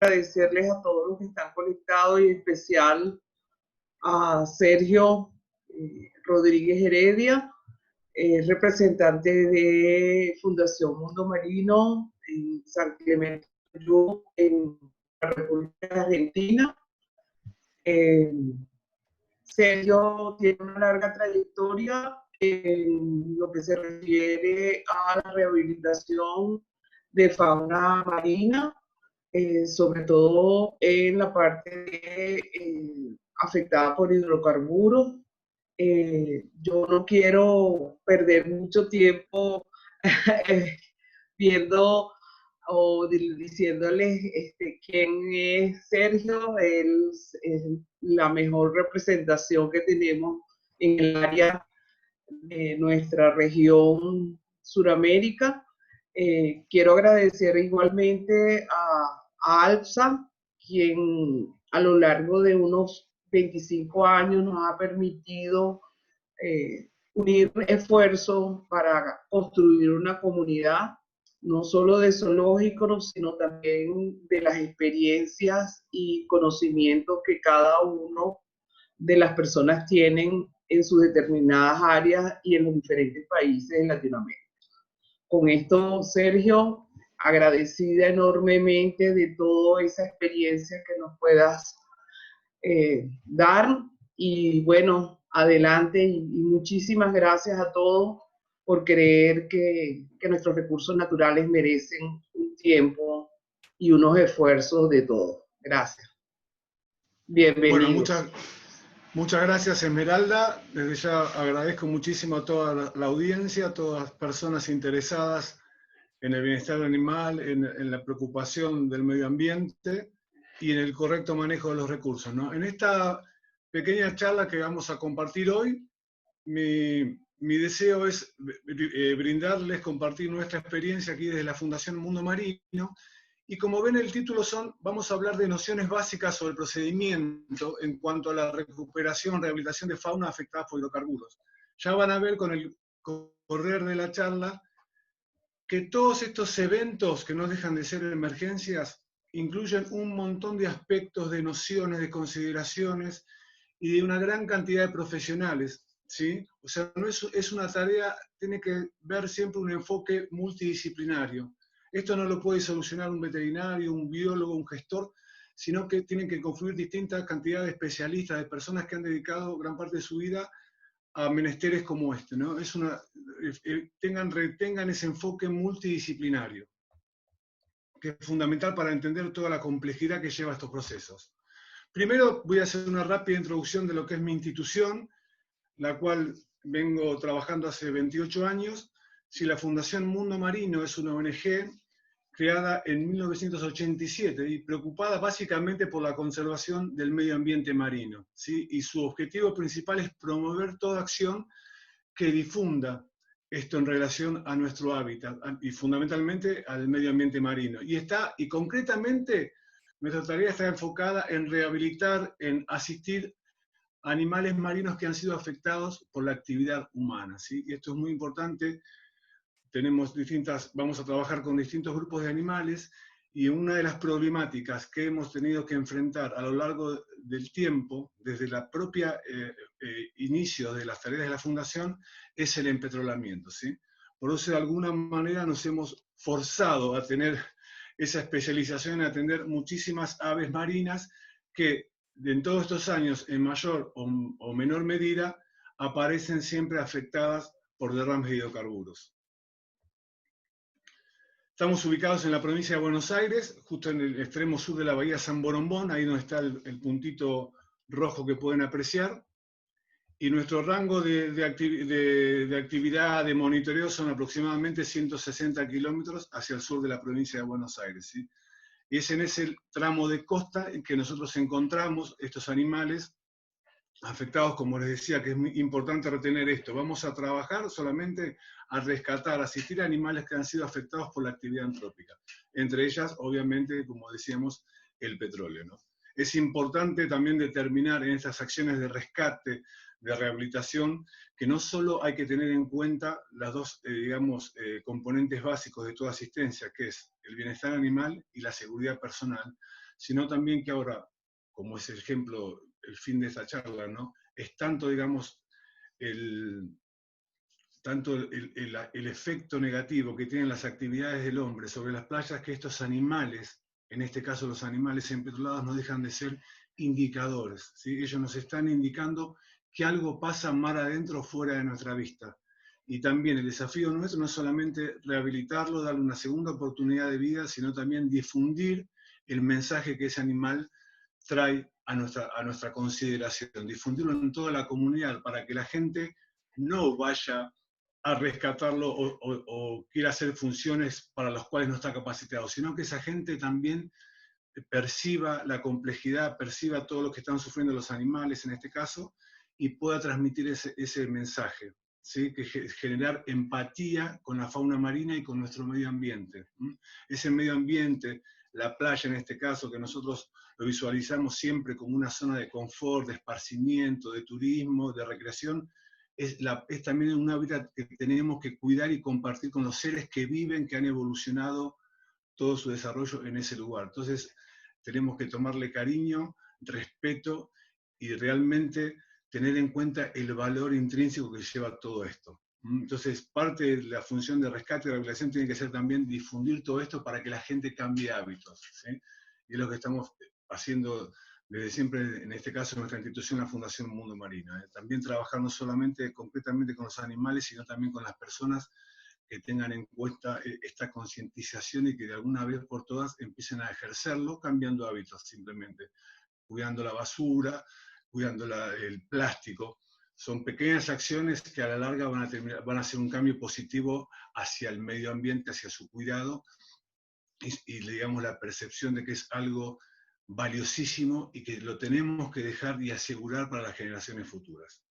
agradecerles a todos los que están conectados y en especial a Sergio Rodríguez Heredia, representante de Fundación Mundo Marino en San Clemente, en la República Argentina. Eh, Sergio tiene una larga trayectoria en lo que se refiere a la rehabilitación de fauna marina, sobre todo en la parte afectada por hidrocarburos. Yo no quiero perder mucho tiempo viendo o diciéndoles quién es Sergio. Él es la mejor representación que tenemos en el área de nuestra región Suramérica. Quiero agradecer igualmente a ALPSA, quien a lo largo de unos 25 años nos ha permitido unir esfuerzos para construir una comunidad, no solo de zoológicos, sino también de las experiencias y conocimientos que cada uno de las personas tienen en sus determinadas áreas y en los diferentes países de Latinoamérica. Con esto, Sergio, agradecida enormemente de toda esa experiencia que nos puedas dar. Y bueno, adelante y muchísimas gracias a todos por creer que nuestros recursos naturales merecen un tiempo y unos esfuerzos de todos. Gracias. Bueno, Bienvenidos. muchas gracias, Esmeralda. Desde ya agradezco muchísimo a toda la audiencia, a todas las personas interesadas en el bienestar animal, en la preocupación del medio ambiente y en el correcto manejo de los recursos, ¿no? En esta pequeña charla que vamos a compartir hoy, mi deseo es brindarles, compartir nuestra experiencia aquí desde la Fundación Mundo Marino. Y como ven el título vamos a hablar de nociones básicas sobre el procedimiento en cuanto a la recuperación, rehabilitación de fauna afectada por hidrocarburos. Ya van a ver con el correr de la charla que todos estos eventos que no dejan de ser emergencias incluyen un montón de aspectos, de nociones, de consideraciones y de una gran cantidad de profesionales, ¿sí? O sea, no es una tarea, tiene que ver siempre un enfoque multidisciplinario. Esto no lo puede solucionar un veterinario, un biólogo, un gestor, sino que tienen que confluir distintas cantidades de especialistas, de personas que han dedicado gran parte de su vida a menesteres como este, ¿no? Retengan ese enfoque multidisciplinario, que es fundamental para entender toda la complejidad que lleva estos procesos. Primero voy a hacer una rápida introducción de lo que es mi institución, la cual vengo trabajando hace 28 años. Si la Fundación Mundo Marino es una ONG creada en 1987 y preocupada básicamente por la conservación del medio ambiente marino, ¿sí? Y su objetivo principal es promover toda acción que difunda esto en relación a nuestro hábitat y fundamentalmente al medio ambiente marino. Y concretamente nuestra tarea está enfocada en rehabilitar, en asistir a animales marinos que han sido afectados por la actividad humana, ¿sí? Y esto es muy importante. Vamos a trabajar con distintos grupos de animales y una de las problemáticas que hemos tenido que enfrentar a lo largo del tiempo, desde el propio inicio de las tareas de la Fundación, es el empetrolamiento, ¿sí? Por eso, de alguna manera, nos hemos forzado a tener esa especialización en atender muchísimas aves marinas que, en todos estos años, en mayor o menor medida, aparecen siempre afectadas por derrames de hidrocarburos. Estamos ubicados en la provincia de Buenos Aires, justo en el extremo sur de la bahía San Borombón, ahí donde está el puntito rojo que pueden apreciar. Y nuestro rango de actividad de monitoreo son aproximadamente 160 kilómetros hacia el sur de la provincia de Buenos Aires, ¿sí? Y es en ese tramo de costa en que nosotros encontramos estos animales afectados, como les decía, que es muy importante retener esto. Vamos a trabajar solamente a rescatar, asistir a animales que han sido afectados por la actividad antrópica. Entre ellas, obviamente, como decíamos, el petróleo, ¿no? Es importante también determinar en estas acciones de rescate, de rehabilitación, que no solo hay que tener en cuenta las dos, componentes básicos de toda asistencia, que es el bienestar animal y la seguridad personal, sino también que ahora, como es el ejemplo, el fin de esta charla, ¿no? Es tanto, digamos, el efecto negativo que tienen las actividades del hombre sobre las playas, que estos animales, en este caso los animales empetrolados, no dejan de ser indicadores, ¿sí? Ellos nos están indicando que algo pasa mar adentro fuera de nuestra vista. Y también el desafío nuestro no es solamente rehabilitarlo, darle una segunda oportunidad de vida, sino también difundir el mensaje que ese animal trae a nuestra consideración, difundirlo en toda la comunidad para que la gente no vaya a rescatarlo o quiera hacer funciones para las cuales no está capacitado, sino que esa gente también perciba la complejidad, perciba todo lo que están sufriendo los animales en este caso, y pueda transmitir ese mensaje, ¿sí? Que generar empatía con la fauna marina y con nuestro medio ambiente. Ese medio ambiente, la playa en este caso, que nosotros lo visualizamos siempre como una zona de confort, de esparcimiento, de turismo, de recreación, es también un hábitat que tenemos que cuidar y compartir con los seres que viven, que han evolucionado todo su desarrollo en ese lugar. Entonces, tenemos que tomarle cariño, respeto y realmente tener en cuenta el valor intrínseco que lleva todo esto. Entonces, parte de la función de rescate y rehabilitación tiene que ser también difundir todo esto para que la gente cambie hábitos, ¿sí? Y es lo que estamos haciendo desde siempre, en este caso, en nuestra institución, la Fundación Mundo Marino. También trabajar no solamente concretamente con los animales, sino también con las personas que tengan en cuenta esta concientización y que de alguna vez por todas empiecen a ejercerlo, cambiando hábitos simplemente, cuidando la basura, cuidando el plástico. Son pequeñas acciones que a la larga van a hacer un cambio positivo hacia el medio ambiente, hacia su cuidado, y digamos la percepción de que es algo valiosísimo y que lo tenemos que dejar y asegurar para las generaciones futuras.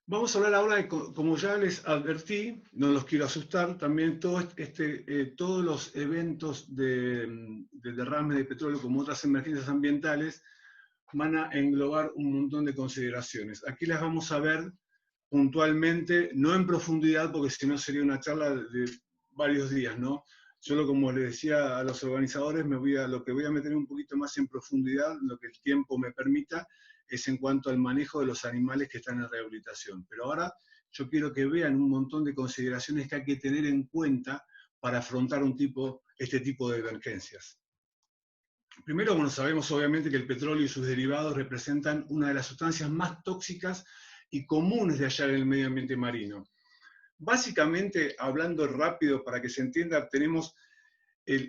Vamos a hablar ahora de, como ya les advertí, no los quiero asustar, también todos los eventos de derrame de petróleo como otras emergencias ambientales van a englobar un montón de consideraciones. Aquí las vamos a ver puntualmente, no en profundidad, porque si no sería una charla de varios días, ¿no? Solo como les decía a los organizadores, lo que voy a meter un poquito más en profundidad, lo que el tiempo me permita, es en cuanto al manejo de los animales que están en rehabilitación. Pero ahora yo quiero que vean un montón de consideraciones que hay que tener en cuenta para afrontar este tipo de emergencias. Primero, bueno, sabemos obviamente que el petróleo y sus derivados representan una de las sustancias más tóxicas y comunes de hallar en el medio ambiente marino. Básicamente, hablando rápido para que se entienda, tenemos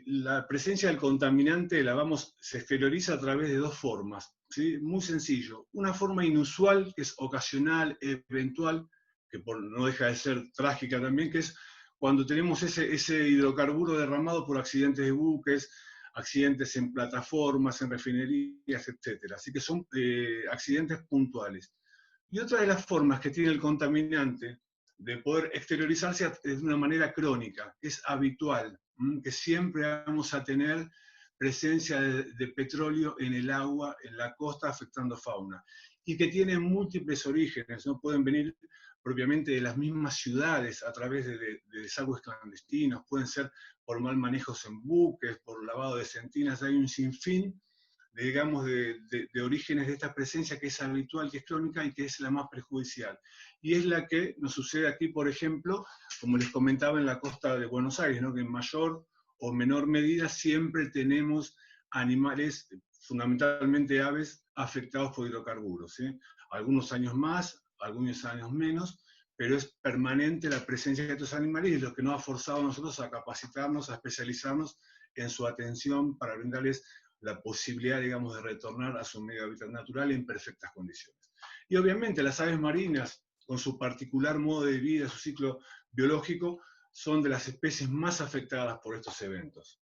la presencia del contaminante, se exterioriza a través de dos formas, ¿sí? Muy sencillo. Una forma inusual, que es ocasional, eventual, que no deja de ser trágica también, que es cuando tenemos ese hidrocarburo derramado por accidentes de buques, accidentes en plataformas, en refinerías, etc. Así que son accidentes puntuales. Y otra de las formas que tiene el contaminante de poder exteriorizarse de una manera crónica, es habitual, que siempre vamos a tener presencia de petróleo en el agua, en la costa, afectando fauna, y que tiene múltiples orígenes, no pueden venir propiamente de las mismas ciudades a través de desagües clandestinos, pueden ser por mal manejos en buques, por lavado de sentinas, hay un sinfín de orígenes de esta presencia que es habitual, que es crónica y que es la más perjudicial. Y es la que nos sucede aquí, por ejemplo, como les comentaba, en la costa de Buenos Aires, ¿no? Que en mayor o menor medida siempre tenemos animales, fundamentalmente aves, afectados por hidrocarburos, ¿sí? Algunos años más, algunos años menos, pero es permanente la presencia de estos animales y lo que nos ha forzado a nosotros a capacitarnos, a especializarnos en su atención para brindarles la posibilidad, digamos, de retornar a su medio hábitat natural en perfectas condiciones. Y obviamente las aves marinas, con su particular modo de vida, su ciclo biológico, son de las especies más afectadas por estos eventos.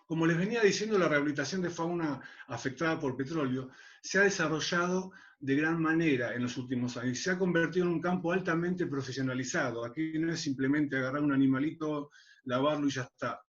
Como les venía diciendo, la rehabilitación de fauna afectada por petróleo se ha desarrollado de gran manera en los últimos años y se ha convertido en un campo altamente profesionalizado. Aquí no es simplemente agarrar un animalito, lavarlo y ya está.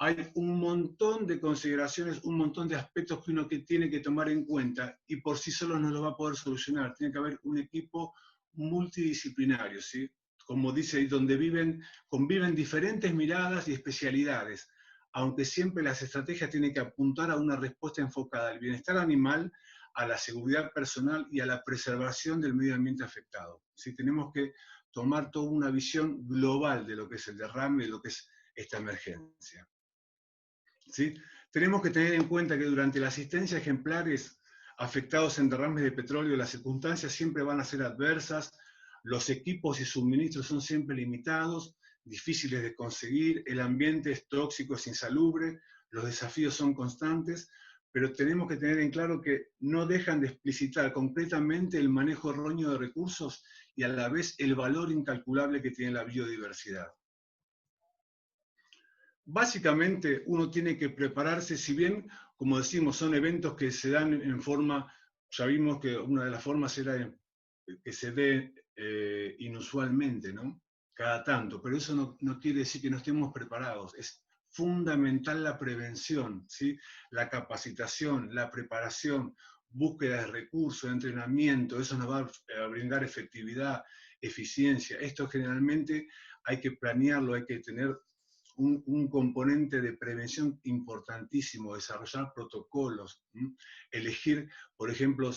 Hay un montón de consideraciones, un montón de aspectos que uno tiene que tomar en cuenta y por sí solo no lo va a poder solucionar. Tiene que haber un equipo multidisciplinario, ¿sí? como dice, donde conviven diferentes miradas y especialidades, aunque siempre las estrategias tienen que apuntar a una respuesta enfocada al bienestar animal, a la seguridad personal y a la preservación del medio ambiente afectado. ¿Sí? Tenemos que tomar toda una visión global de lo que es el derrame, de lo que es esta emergencia. ¿Sí? Tenemos que tener en cuenta que durante la asistencia a ejemplares afectados en derrames de petróleo, las circunstancias siempre van a ser adversas, los equipos y suministros son siempre limitados, difíciles de conseguir, el ambiente es tóxico, es insalubre, los desafíos son constantes, pero tenemos que tener en claro que no dejan de explicitar concretamente el manejo erróneo de recursos y a la vez el valor incalculable que tiene la biodiversidad. Básicamente uno tiene que prepararse, si bien, como decimos, son eventos que se dan en forma, ya vimos que una de las formas era que se dé inusualmente, ¿no? Cada tanto, pero eso no quiere decir que no estemos preparados. Es fundamental la prevención, ¿sí? La capacitación, la preparación, búsqueda de recursos, entrenamiento, eso nos va a brindar efectividad, eficiencia. Esto generalmente hay que planearlo, hay que tener un componente de prevención importantísimo, desarrollar protocolos, elegir, por ejemplo,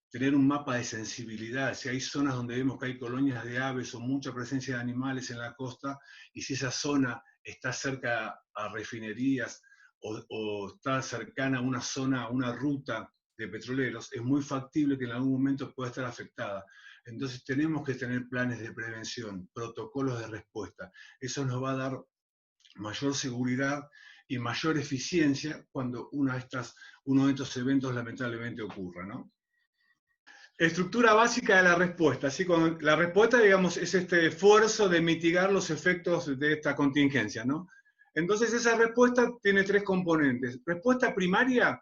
tener un mapa de sensibilidad. Si hay zonas donde vemos que hay colonias de aves o mucha presencia de animales en la costa, y si esa zona está cerca a refinerías o está cercana a una zona, a una ruta de petroleros, es muy factible que en algún momento pueda estar afectada. Entonces tenemos que tener planes de prevención, protocolos de respuesta. Eso nos va a dar mayor seguridad y mayor eficiencia cuando uno de estos eventos lamentablemente ocurra, ¿no? Estructura básica de la respuesta. ¿Sí? Cuando la respuesta, digamos, es este esfuerzo de mitigar los efectos de esta contingencia, ¿no? Entonces esa respuesta tiene tres componentes. Respuesta primaria,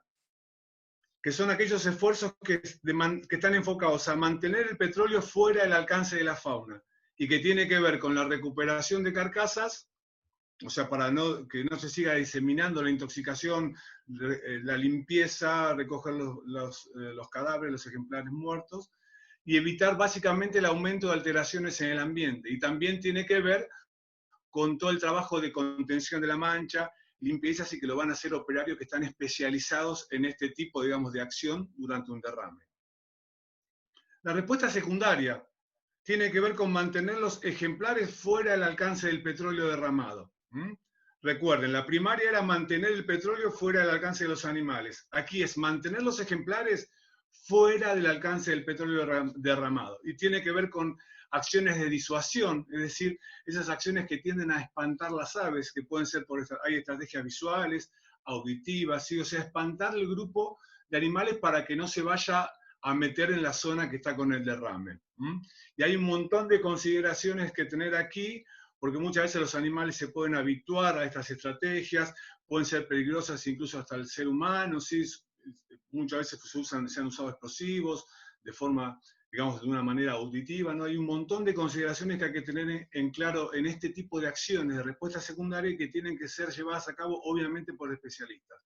que son aquellos esfuerzos que están enfocados a mantener el petróleo fuera del alcance de la fauna y que tiene que ver con la recuperación de carcasas, o sea, para que no se siga diseminando la intoxicación, la limpieza, recoger los cadáveres, los ejemplares muertos, y evitar básicamente el aumento de alteraciones en el ambiente. Y también tiene que ver con todo el trabajo de contención de la mancha, limpieza, así que lo van a hacer operarios que están especializados en este tipo, digamos, de acción durante un derrame. La respuesta secundaria tiene que ver con mantener los ejemplares fuera del alcance del petróleo derramado. Recuerden, la primaria era mantener el petróleo fuera del alcance de los animales. Aquí es mantener los ejemplares fuera del alcance del petróleo derramado. Y tiene que ver con acciones de disuasión, es decir, esas acciones que tienden a espantar las aves, que pueden ser hay estrategias visuales, auditivas, ¿sí? O sea, espantar el grupo de animales para que no se vaya a meter en la zona que está con el derrame. Y hay un montón de consideraciones que tener aquí, porque muchas veces los animales se pueden habituar a estas estrategias, pueden ser peligrosas incluso hasta el ser humano, ¿sí? Muchas veces se han usado explosivos de forma, digamos, de una manera auditiva, ¿no? Hay un montón de consideraciones que hay que tener en claro en este tipo de acciones de respuesta secundaria y que tienen que ser llevadas a cabo obviamente por especialistas.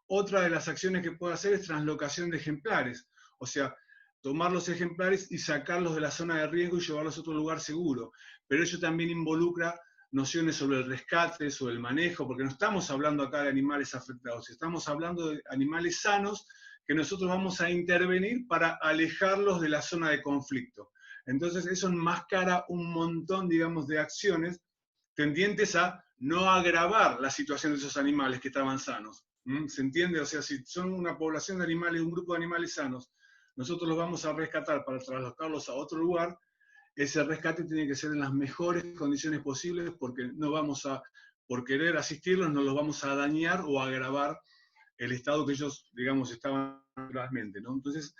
Otra de las acciones que puede hacer es translocación de ejemplares, o sea, tomar los ejemplares y sacarlos de la zona de riesgo y llevarlos a otro lugar seguro. Pero eso también involucra nociones sobre el rescate, sobre el manejo, porque no estamos hablando acá de animales afectados, estamos hablando de animales sanos que nosotros vamos a intervenir para alejarlos de la zona de conflicto. Entonces eso enmascara un montón, digamos, de acciones tendientes a no agravar la situación de esos animales que estaban sanos. ¿Se entiende? O sea, si son una población de animales, un grupo de animales sanos, nosotros los vamos a rescatar para trasladarlos a otro lugar, ese rescate tiene que ser en las mejores condiciones posibles porque no vamos a, por querer asistirlos, no los vamos a dañar o a agravar el estado que ellos, digamos, estaban realmente, ¿no? Entonces,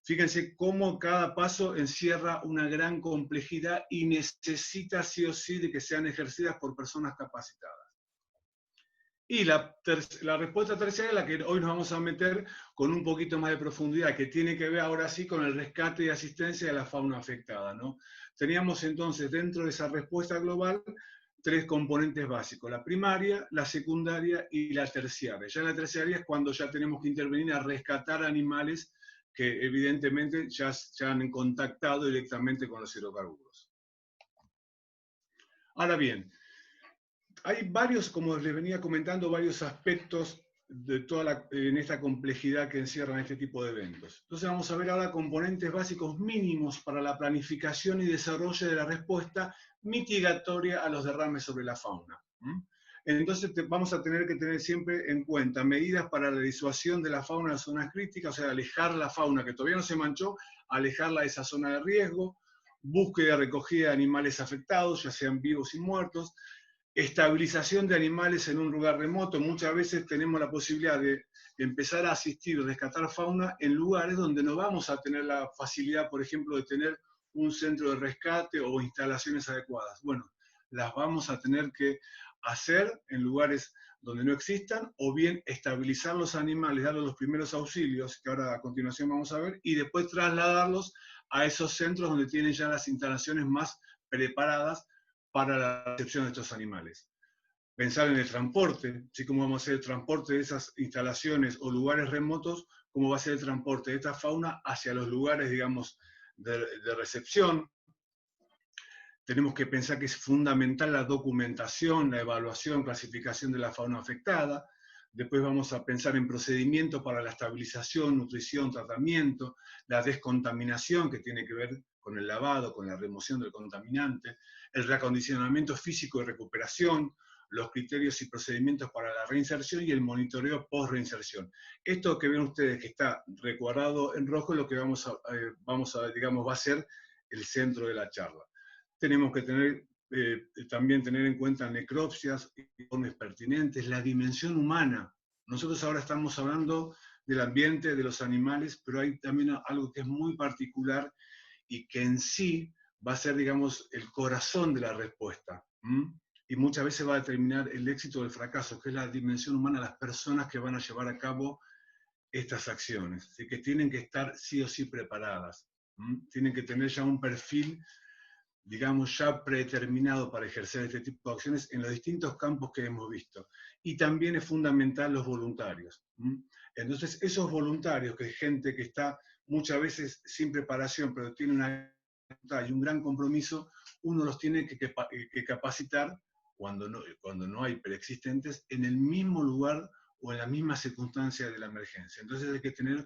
fíjense cómo cada paso encierra una gran complejidad y necesita sí o sí de que sean ejercidas por personas capacitadas. Y la respuesta tercera es la que hoy nos vamos a meter con un poquito más de profundidad, que tiene que ver ahora sí con el rescate y asistencia de la fauna afectada, ¿no? Teníamos entonces dentro de esa respuesta global tres componentes básicos, la primaria, la secundaria y la terciaria. Ya la terciaria es cuando ya tenemos que intervenir a rescatar animales que evidentemente ya han contactado directamente con los hidrocarburos. Ahora bien, hay varios, como les venía comentando, varios aspectos de en esta complejidad que encierran este tipo de eventos. Entonces vamos a ver ahora componentes básicos mínimos para la planificación y desarrollo de la respuesta mitigatoria a los derrames sobre la fauna. Entonces vamos a tener que tener siempre en cuenta medidas para la disuasión de la fauna en las zonas críticas, o sea, alejar la fauna que todavía no se manchó, alejarla de esa zona de riesgo, búsqueda y recogida de animales afectados, ya sean vivos y muertos, estabilización de animales en un lugar remoto. Muchas veces tenemos la posibilidad de empezar a asistir, rescatar fauna en lugares donde no vamos a tener la facilidad, por ejemplo, de tener un centro de rescate o instalaciones adecuadas. Bueno, las vamos a tener que hacer en lugares donde no existan, o bien estabilizar los animales, darles los primeros auxilios, que ahora a continuación vamos a ver, y después trasladarlos a esos centros donde tienen ya las instalaciones más preparadas para la recepción de estos animales. Pensar en el transporte, así como vamos a hacer el transporte de esas instalaciones o lugares remotos, cómo va a ser el transporte de esta fauna hacia los lugares, digamos, de recepción. Tenemos que pensar que es fundamental la documentación, la evaluación, clasificación de la fauna afectada. Después vamos a pensar en procedimientos para la estabilización, nutrición, tratamiento, la descontaminación, que tiene que ver con el lavado, con la remoción del contaminante, el reacondicionamiento físico y recuperación, los criterios y procedimientos para la reinserción y el monitoreo post-reinserción. Esto que ven ustedes que está recuadrado en rojo es lo que vamos a digamos, va a ser el centro de la charla. Tenemos que también tener en cuenta necropsias, informes pertinentes, la dimensión humana. Nosotros ahora estamos hablando del ambiente, de los animales, pero hay también algo que es muy particular y que en sí va a ser, digamos, el corazón de la respuesta. Y muchas veces va a determinar el éxito o el fracaso, que es la dimensión humana, las personas que van a llevar a cabo estas acciones. Así que tienen que estar sí o sí preparadas. Tienen que tener ya un perfil, digamos, ya predeterminado para ejercer este tipo de acciones en los distintos campos que hemos visto. Y también es fundamental los voluntarios. Entonces, esos voluntarios, que es gente que está muchas veces sin preparación, pero tiene una y un gran compromiso, uno los tiene que capacitar cuando no hay preexistentes en el mismo lugar o en la misma circunstancia de la emergencia. Entonces hay que tener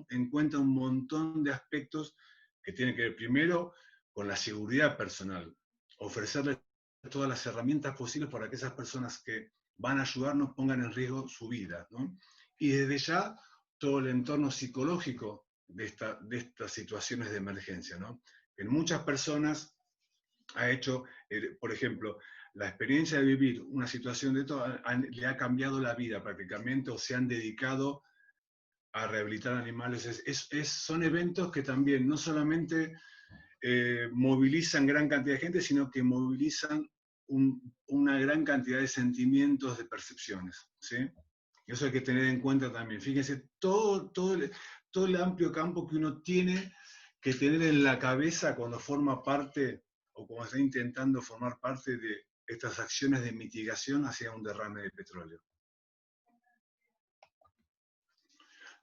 en cuenta un montón de aspectos que tienen que ver primero con la seguridad personal, ofrecerles todas las herramientas posibles para que esas personas que van a ayudarnos pongan en riesgo su vida, ¿no? Y desde ya todo el entorno psicológico de estas situaciones de emergencia, ¿no? En muchas personas ha hecho, por ejemplo, la experiencia de vivir una situación de esto le ha cambiado la vida prácticamente, o se han dedicado a rehabilitar animales. Son eventos que también no solamente movilizan gran cantidad de gente, sino que movilizan una gran cantidad de sentimientos, de percepciones, ¿sí? Eso hay que tener en cuenta también. Fíjense, todo el amplio campo que uno tiene que tener en la cabeza cuando forma parte, o cuando está intentando formar parte de estas acciones de mitigación hacia un derrame de petróleo.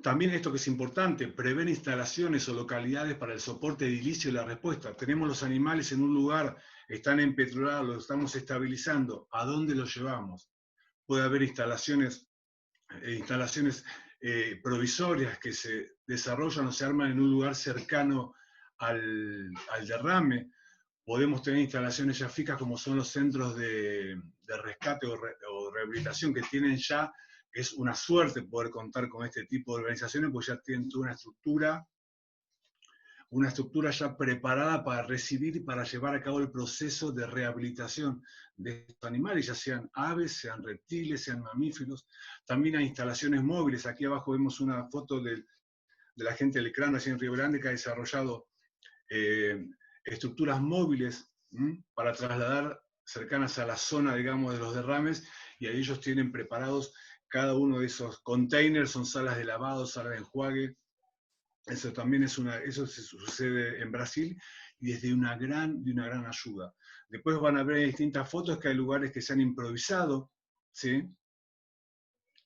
También esto que es importante, prever instalaciones o localidades para el soporte edilicio y la respuesta. Tenemos los animales en un lugar, están empetrolados, los estamos estabilizando. ¿A dónde los llevamos? Puede haber instalaciones provisorias que se desarrollan o se arman en un lugar cercano al derrame. Podemos tener instalaciones ya fijas como son los centros de rescate o rehabilitación, que tienen ya, es una suerte poder contar con este tipo de organizaciones, porque ya tienen toda una estructura ya preparada para recibir y para llevar a cabo el proceso de rehabilitación de estos animales, ya sean aves, sean reptiles, sean mamíferos. También hay instalaciones móviles. Aquí abajo vemos una foto de la gente del CRAN, allí en Río Grande, que ha desarrollado estructuras móviles para trasladar cercanas a la zona, digamos, de los derrames, y ahí ellos tienen preparados cada uno de esos containers, son salas de lavado, salas de enjuague. Eso también eso se sucede en Brasil y es de una gran ayuda. Después van a ver distintas fotos que hay lugares que se han improvisado, ¿sí?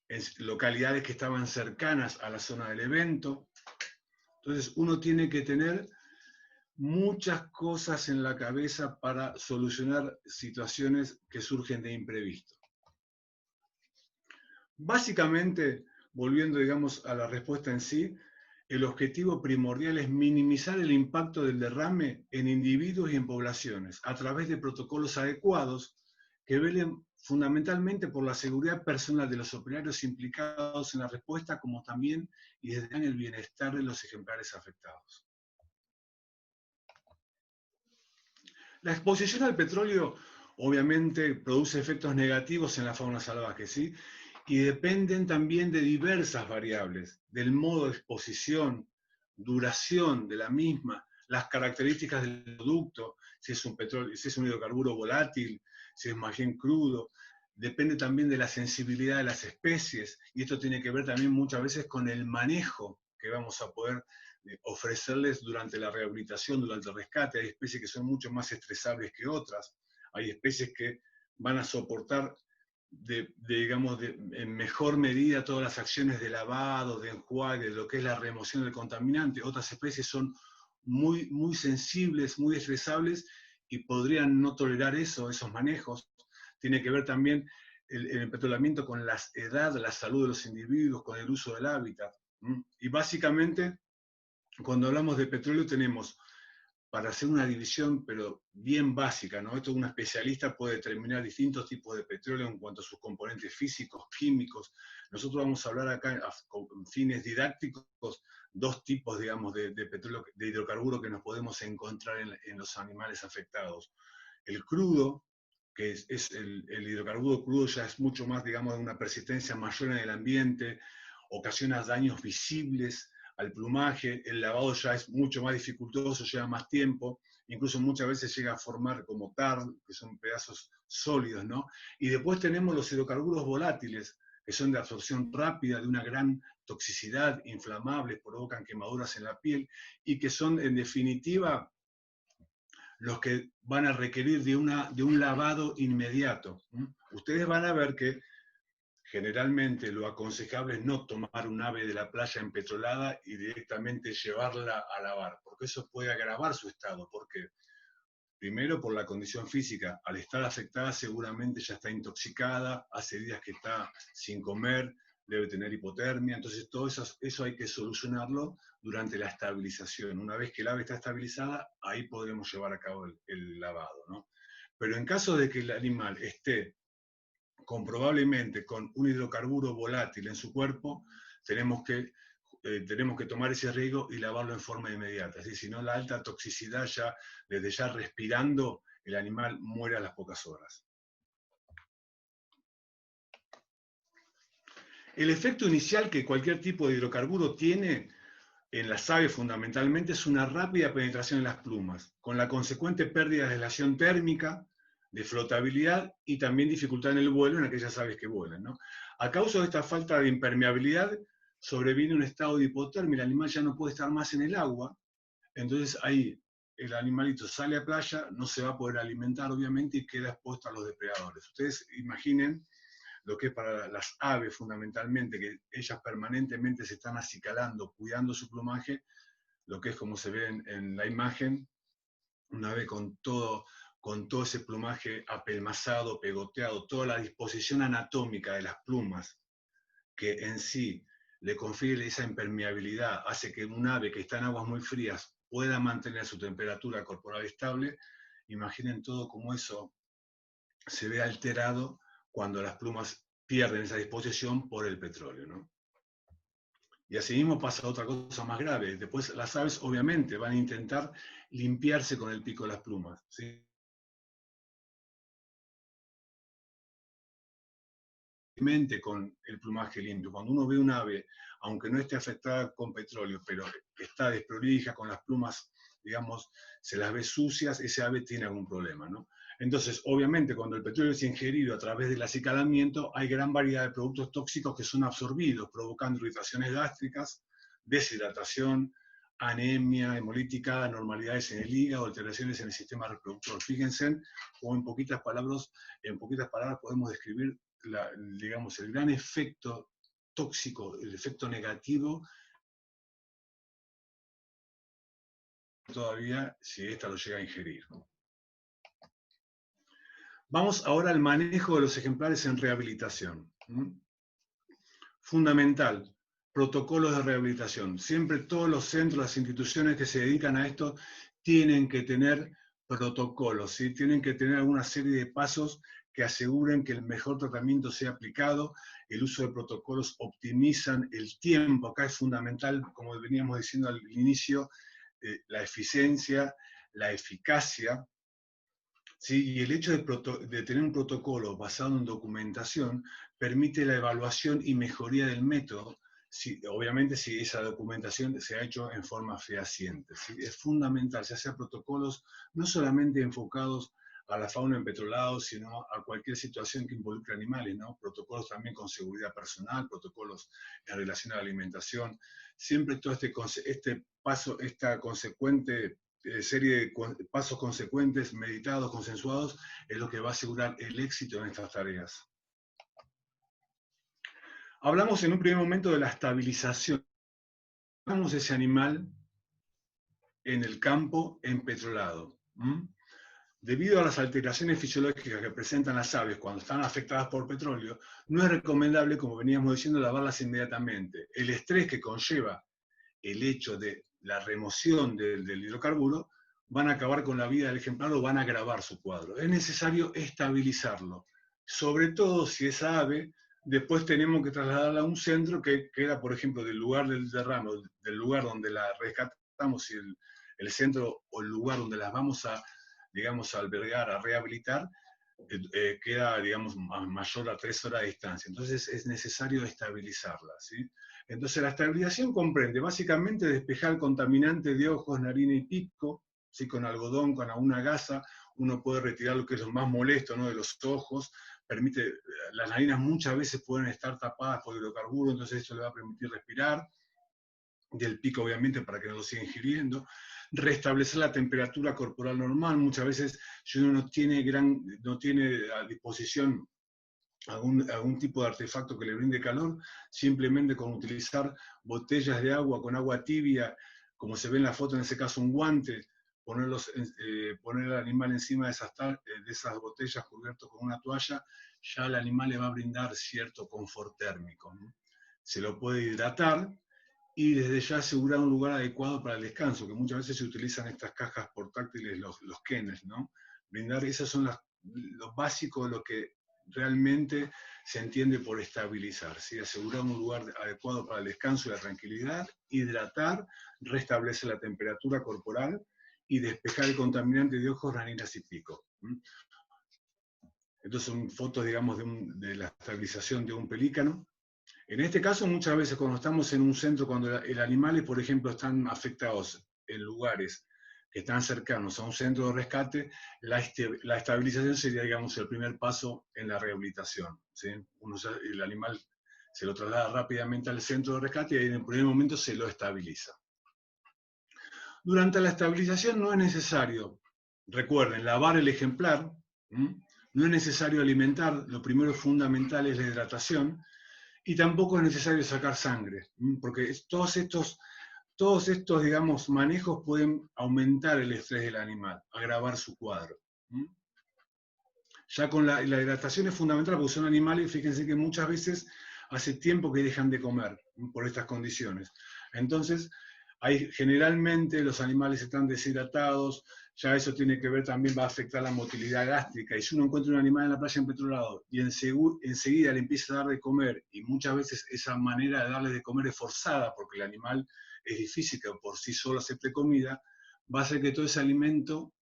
En localidades que estaban cercanas a la zona del evento. Entonces uno tiene que tener muchas cosas en la cabeza para solucionar situaciones que surgen de imprevisto. Básicamente, volviendo, digamos, a la respuesta en sí, el objetivo primordial es minimizar el impacto del derrame en individuos y en poblaciones a través de protocolos adecuados que velen fundamentalmente por la seguridad personal de los operarios implicados en la respuesta, como también y desde el bienestar de los ejemplares afectados. La exposición al petróleo obviamente produce efectos negativos en la fauna salvaje, ¿sí? Y dependen también de diversas variables, del modo de exposición, duración de la misma, las características del producto, si es un petróleo, si es un hidrocarburo volátil, si es más bien crudo, depende también de la sensibilidad de las especies, y esto tiene que ver también muchas veces con el manejo que vamos a poder ofrecerles durante la rehabilitación, durante el rescate. Hay especies que son mucho más estresables que otras, hay especies que van a soportar digamos, en mejor medida todas las acciones de lavado, de enjuague, de lo que es la remoción del contaminante. Otras especies son muy sensibles, muy estresables y podrían no tolerar esos manejos. Tiene que ver también el empetrolamiento con la edad, la salud de los individuos, con el uso del hábitat. Y básicamente, cuando hablamos de petróleo tenemos, para hacer una división, pero bien básica, ¿no? Esto un especialista puede determinar distintos tipos de petróleo en cuanto a sus componentes físicos, químicos. Nosotros vamos a hablar acá con fines didácticos, dos tipos, digamos, de petróleo, de hidrocarburo que nos podemos encontrar en los animales afectados. El crudo, que es el hidrocarburo crudo, ya es mucho más, digamos, de una persistencia mayor en el ambiente, ocasiona daños visibles al plumaje, el lavado ya es mucho más dificultoso, lleva más tiempo, incluso muchas veces llega a formar como tar, que son pedazos sólidos, ¿no? Y después tenemos los hidrocarburos volátiles, que son de absorción rápida, de una gran toxicidad, inflamables, provocan quemaduras en la piel, y que son, en definitiva, los que van a requerir de un lavado inmediato. Ustedes van a ver que generalmente lo aconsejable es no tomar un ave de la playa empetrolada y directamente llevarla a lavar, porque eso puede agravar su estado. Porque primero, por la condición física, al estar afectada seguramente ya está intoxicada, hace días que está sin comer, debe tener hipotermia, entonces todo eso hay que solucionarlo durante la estabilización. Una vez que el ave está estabilizada, ahí podremos llevar a cabo el lavado, ¿no? Pero en caso de que el animal esté probablemente con un hidrocarburo volátil en su cuerpo, tenemos que tomar ese riesgo y lavarlo en forma inmediata. ¿Sí? Si no, la alta toxicidad ya, desde ya respirando, el animal muere a las pocas horas. El efecto inicial que cualquier tipo de hidrocarburo tiene en las aves fundamentalmente es una rápida penetración en las plumas, con la consecuente pérdida de aislación térmica, de flotabilidad y también dificultad en el vuelo en aquellas aves que vuelan, ¿no? A causa de esta falta de impermeabilidad, sobreviene un estado de hipotermia, el animal ya no puede estar más en el agua, entonces ahí el animalito sale a playa, no se va a poder alimentar obviamente y queda expuesto a los depredadores. Ustedes imaginen lo que es para las aves fundamentalmente, que ellas permanentemente se están acicalando, cuidando su plumaje, lo que es como se ve en la imagen, una ave con todo ese plumaje apelmazado, pegoteado, toda la disposición anatómica de las plumas, que en sí le confiere esa impermeabilidad, hace que un ave que está en aguas muy frías pueda mantener su temperatura corporal estable. Imaginen todo cómo eso se ve alterado cuando las plumas pierden esa disposición por el petróleo, ¿no? Y asimismo pasa otra cosa más grave. Después las aves obviamente van a intentar limpiarse con el pico de las plumas, ¿sí? Con el plumaje limpio. Cuando uno ve un ave, aunque no esté afectada con petróleo, pero está desprolija, con las plumas, digamos, se las ve sucias, ese ave tiene algún problema, ¿no? Entonces, obviamente, cuando el petróleo es ingerido a través del acicalamiento, hay gran variedad de productos tóxicos que son absorbidos, provocando irritaciones gástricas, deshidratación, anemia hemolítica, anormalidades en el hígado, alteraciones en el sistema reproductor. Fíjense cómo en poquitas palabras podemos describir digamos, el gran efecto tóxico, el efecto negativo todavía si ésta lo llega a ingerir. Vamos ahora al manejo de los ejemplares en rehabilitación. Fundamental, protocolos de rehabilitación. Siempre todos los centros, las instituciones que se dedican a esto, tienen que tener protocolos, ¿sí? Tienen que tener alguna serie de pasos que aseguren que el mejor tratamiento sea aplicado. El uso de protocolos optimizan el tiempo. Acá es fundamental, como veníamos diciendo al inicio, la eficiencia, la eficacia. ¿Sí? Y el hecho de tener un protocolo basado en documentación permite la evaluación y mejoría del método, obviamente si esa documentación se ha hecho en forma fehaciente. ¿Sí? Es fundamental, se hacen protocolos no solamente enfocados a la fauna en petrolados, sino a cualquier situación que involucre animales, ¿no? Protocolos también con seguridad personal, protocolos en relación a la alimentación. Siempre todo este paso, esta consecuente serie de pasos consecuentes, meditados, consensuados, es lo que va a asegurar el éxito en estas tareas. Hablamos en un primer momento de la estabilización. Hablamos de ese animal en el campo empetrolado. Debido a las alteraciones fisiológicas que presentan las aves cuando están afectadas por petróleo, no es recomendable, como veníamos diciendo, lavarlas inmediatamente. El estrés que conlleva el hecho de la remoción del hidrocarburo van a acabar con la vida del ejemplar o van a agravar su cuadro. Es necesario estabilizarlo, sobre todo si esa ave después tenemos que trasladarla a un centro que queda, por ejemplo, del lugar del derrame, del lugar donde la rescatamos, y el centro o el lugar donde las vamos a, digamos, a albergar, a rehabilitar, queda, digamos, mayor a 3 horas de distancia. Entonces es necesario estabilizarla, ¿sí? Entonces la estabilización comprende básicamente despejar el contaminante de ojos, narina y pico, ¿sí? Con algodón, con alguna gasa, uno puede retirar lo que es lo más molesto, ¿no? De los ojos, permite, las narinas muchas veces pueden estar tapadas por hidrocarburos, entonces esto le va a permitir respirar, del pico obviamente para que no lo siga ingiriendo, restablecer la temperatura corporal normal. Muchas veces si uno no tiene a disposición algún tipo de artefacto que le brinde calor, simplemente con utilizar botellas de agua con agua tibia, como se ve en la foto, en ese caso un guante, poner al animal encima de esas botellas cubierto con una toalla, ya el animal le va a brindar cierto confort térmico, ¿no? Se lo puede hidratar y desde ya asegurar un lugar adecuado para el descanso, que muchas veces se utilizan estas cajas portátiles, los kennels, ¿no? Brindar, esas son lo básico, lo que realmente se entiende por estabilizar, ¿sí? Asegurar un lugar adecuado para el descanso y la tranquilidad, hidratar, restablecer la temperatura corporal y despejar el contaminante de ojos, narinas y pico. Entonces son fotos, digamos, de la estabilización de un pelícano. En este caso, muchas veces cuando estamos en un centro, cuando el animales, por ejemplo, están afectados en lugares que están cercanos a un centro de rescate, la estabilización sería, digamos, el primer paso en la rehabilitación, ¿sí? El animal se lo traslada rápidamente al centro de rescate y en el primer momento se lo estabiliza. Durante la estabilización no es necesario, recuerden, lavar el ejemplar, no es necesario alimentar, lo primero fundamental es la hidratación, y tampoco es necesario sacar sangre, porque todos estos, digamos, manejos pueden aumentar el estrés del animal, agravar su cuadro. Ya con la hidratación es fundamental porque son animales, fíjense que muchas veces hace tiempo que dejan de comer por estas condiciones. Entonces, generalmente los animales están deshidratados, ya eso tiene que ver también, va a afectar la motilidad gástrica, y si uno encuentra un animal en la playa empetrolado y enseguida le empieza a dar de comer, y muchas veces esa manera de darle de comer es forzada, porque el animal es difícil que por sí solo acepte comida, va a hacer que todo ese alimento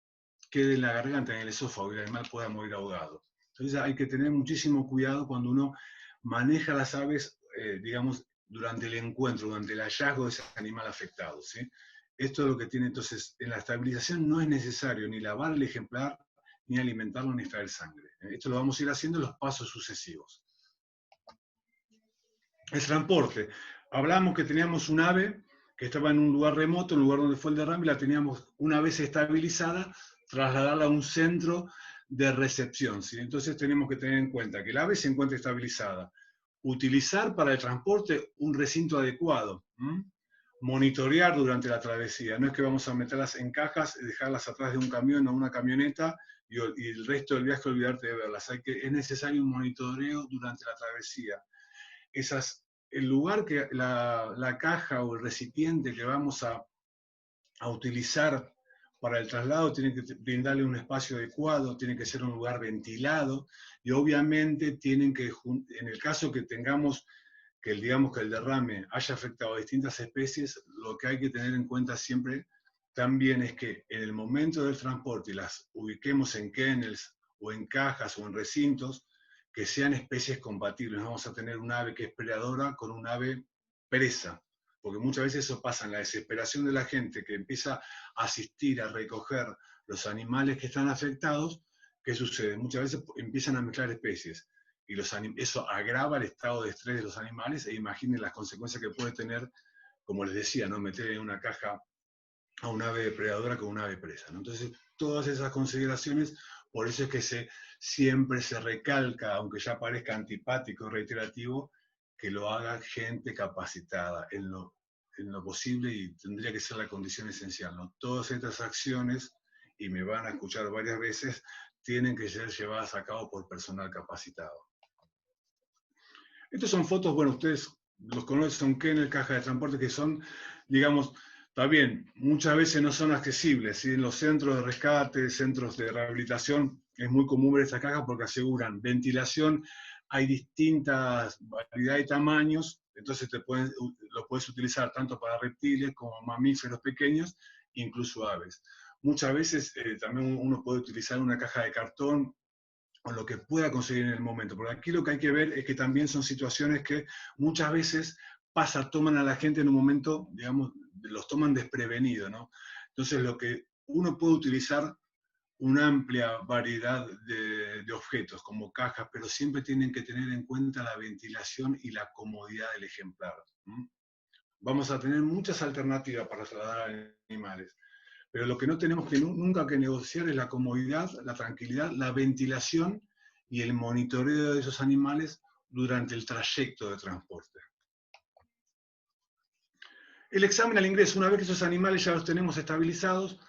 quede en la garganta, en el esófago, y el animal pueda morir ahogado. Entonces hay que tener muchísimo cuidado cuando uno maneja las aves, digamos, durante el encuentro, durante el hallazgo de ese animal afectado, ¿sí? Esto es lo que tiene, entonces, en la estabilización no es necesario ni lavar el ejemplar, ni alimentarlo, ni extraer sangre. Esto lo vamos a ir haciendo en los pasos sucesivos. El transporte. Hablamos que teníamos un ave que estaba en un lugar remoto, en un lugar donde fue el derrame, y la teníamos, una vez estabilizada, trasladarla a un centro de recepción, ¿sí? Entonces tenemos que tener en cuenta que el ave se encuentre estabilizada, utilizar para el transporte un recinto adecuado, monitorear durante la travesía. No es que vamos a meterlas en cajas y dejarlas atrás de un camión o una camioneta y el resto del viaje olvidarte de verlas. Es necesario un monitoreo durante la travesía. El lugar que la caja o el recipiente que vamos a utilizar para el traslado tiene que brindarle un espacio adecuado, tiene que ser un lugar ventilado y obviamente tienen que, en el caso que tengamos digamos que el derrame haya afectado a distintas especies, lo que hay que tener en cuenta siempre también es que en el momento del transporte y las ubiquemos en kennels o en cajas o en recintos, que sean especies compatibles. No vamos a tener un ave que es predadora con un ave presa, porque muchas veces eso pasa en la desesperación de la gente que empieza a asistir a recoger los animales que están afectados. ¿Qué sucede? Muchas veces empiezan a mezclar especies y eso agrava el estado de estrés de los animales e imaginen las consecuencias que puede tener, como les decía, ¿no? Meter en una caja a un ave depredadora con un ave presa, ¿no? Entonces, todas esas consideraciones, por eso es que siempre se recalca, aunque ya parezca antipático, reiterativo, que lo haga gente capacitada en lo posible y tendría que ser la condición esencial, ¿no? Todas estas acciones, y me van a escuchar varias veces, tienen que ser llevadas a cabo por personal capacitado. Estas son fotos, bueno, ustedes los conocen, son kennel, cajas de transporte, que son, digamos, está bien, muchas veces no son accesibles, ¿sí? En los centros de rescate, centros de rehabilitación, es muy común ver estas cajas porque aseguran ventilación, hay distintas variedades de tamaños, entonces lo puedes utilizar tanto para reptiles como mamíferos pequeños, incluso aves. Muchas veces también uno puede utilizar una caja de cartón o lo que pueda conseguir en el momento. Porque aquí lo que hay que ver es que también son situaciones que muchas veces toman a la gente en un momento, digamos, los toman desprevenido, ¿no? Entonces lo que uno puede utilizar una amplia variedad de objetos como cajas, pero siempre tienen que tener en cuenta la ventilación y la comodidad del ejemplar. Vamos a tener muchas alternativas para trasladar animales, pero lo que no tenemos nunca que negociar es la comodidad, la tranquilidad, la ventilación y el monitoreo de esos animales durante el trayecto de transporte. El examen al ingreso, una vez que esos animales ya los tenemos estabilizados,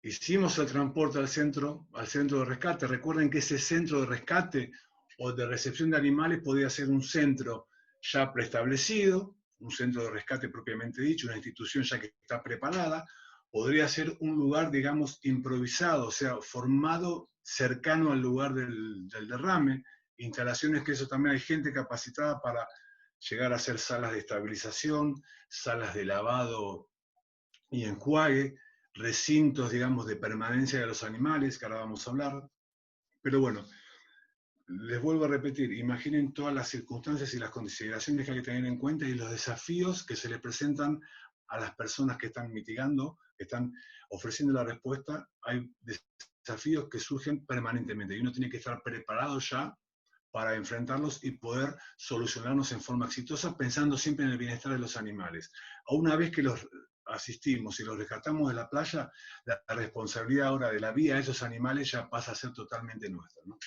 hicimos el transporte al centro de rescate. Recuerden que ese centro de rescate o de recepción de animales podía ser un centro ya preestablecido, un centro de rescate propiamente dicho, una institución ya que está preparada, podría ser un lugar, digamos, improvisado, o sea, formado cercano al lugar del derrame, instalaciones que eso también hay gente capacitada para llegar a ser salas de estabilización, salas de lavado y enjuague, recintos, digamos, de permanencia de los animales, que ahora vamos a hablar. Pero bueno, les vuelvo a repetir, imaginen todas las circunstancias y las consideraciones que hay que tener en cuenta y los desafíos que se les presentan a las personas que están mitigando, que están ofreciendo la respuesta. Hay desafíos que surgen permanentemente y uno tiene que estar preparado ya para enfrentarlos y poder solucionarlos en forma exitosa, pensando siempre en el bienestar de los animales. A una vez que los asistimos y los rescatamos de la playa, la responsabilidad ahora de la vida de esos animales ya pasa a ser totalmente nuestra, ¿no?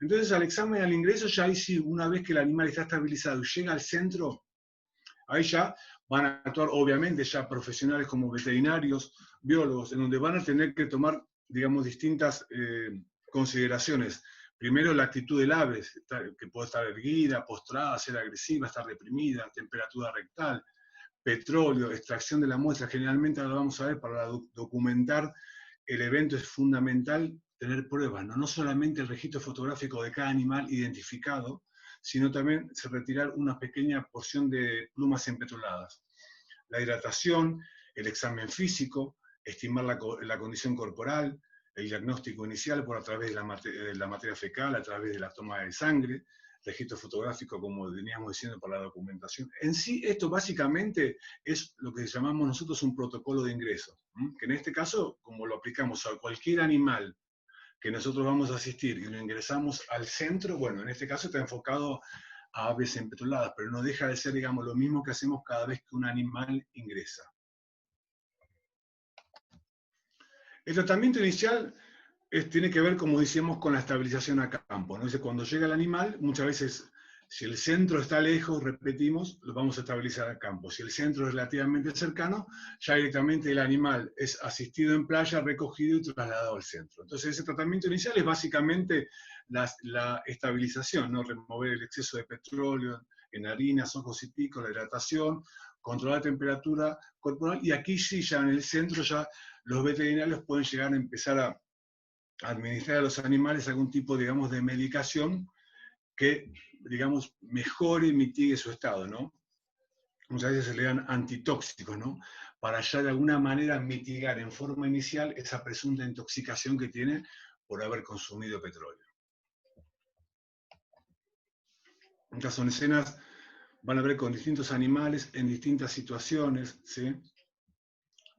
Entonces, al examen al ingreso, ya ahí sí, una vez que el animal está estabilizado y llega al centro, ahí ya van a actuar, obviamente, ya profesionales como veterinarios, biólogos, en donde van a tener que tomar, digamos, distintas consideraciones. Primero, la actitud del ave, que puede estar erguida, postrada, ser agresiva, estar reprimida, temperatura rectal, petróleo, extracción de la muestra. Generalmente, ahora vamos a ver, para documentar el evento es fundamental tener pruebas, ¿no? No solamente el registro fotográfico de cada animal identificado, sino también retirar una pequeña porción de plumas empetroladas. La hidratación, el examen físico, estimar la condición corporal, el diagnóstico inicial a través de la materia fecal, a través de la toma de sangre, registro fotográfico, como veníamos diciendo, para la documentación. En sí, esto básicamente es lo que llamamos nosotros un protocolo de ingreso, que en este caso, como lo aplicamos a cualquier animal que nosotros vamos a asistir y lo ingresamos al centro, bueno, en este caso está enfocado a aves empetroladas, pero no deja de ser, digamos, lo mismo que hacemos cada vez que un animal ingresa. El tratamiento inicial tiene que ver, como decíamos, con la estabilización a campo, ¿no? Cuando llega el animal, muchas veces Si el centro está lejos, repetimos, lo vamos a estabilizar al campo. Si el centro es relativamente cercano, ya directamente el animal es asistido en playa, recogido y trasladado al centro. Entonces ese tratamiento inicial es básicamente la estabilización, ¿no? Remover el exceso de petróleo en harinas, ojos y picos, la hidratación, controlar la temperatura corporal, y aquí sí, ya en el centro, ya los veterinarios pueden llegar a empezar a administrar a los animales algún tipo, digamos, de medicación que, digamos, mejore y mitigue su estado, ¿no? Muchas veces se le dan antitóxicos, ¿no? Para ya de alguna manera mitigar en forma inicial esa presunta intoxicación que tiene por haber consumido petróleo. Estas son escenas, van a ver con distintos animales en distintas situaciones, ¿sí?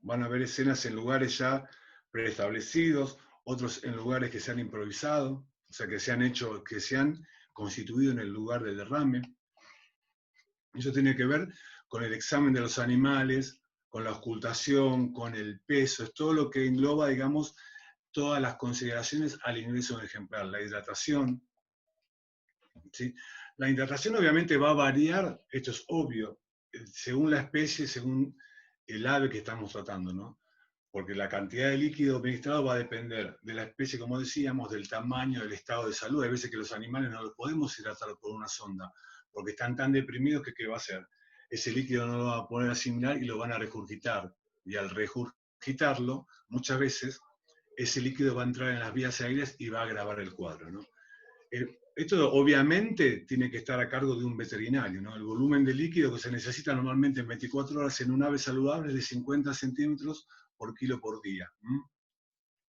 Van a ver escenas en lugares ya preestablecidos, otros en lugares que se han improvisado, o sea, que se han hecho, que se han constituido en el lugar del derrame. Eso tiene que ver con el examen de los animales, con la ocultación, con el peso, es todo lo que engloba, digamos, todas las consideraciones al ingreso del ejemplar. La hidratación, ¿sí? La hidratación obviamente va a variar, esto es obvio, según la especie, según el ave que estamos tratando, ¿no? Porque la cantidad de líquido administrado va a depender de la especie, como decíamos, del tamaño, del estado de salud. Hay veces que los animales no los podemos hidratar por una sonda, porque están tan deprimidos que ¿qué va a hacer? Ese líquido no lo va a poder asimilar y lo van a regurgitar. Y al regurgitarlo, muchas veces, ese líquido va a entrar en las vías aéreas y va a agravar el cuadro, ¿no? Esto obviamente tiene que estar a cargo de un veterinario, ¿no? El volumen de líquido que se necesita normalmente en 24 horas en un ave saludable es de 50 centímetros por kilo por día.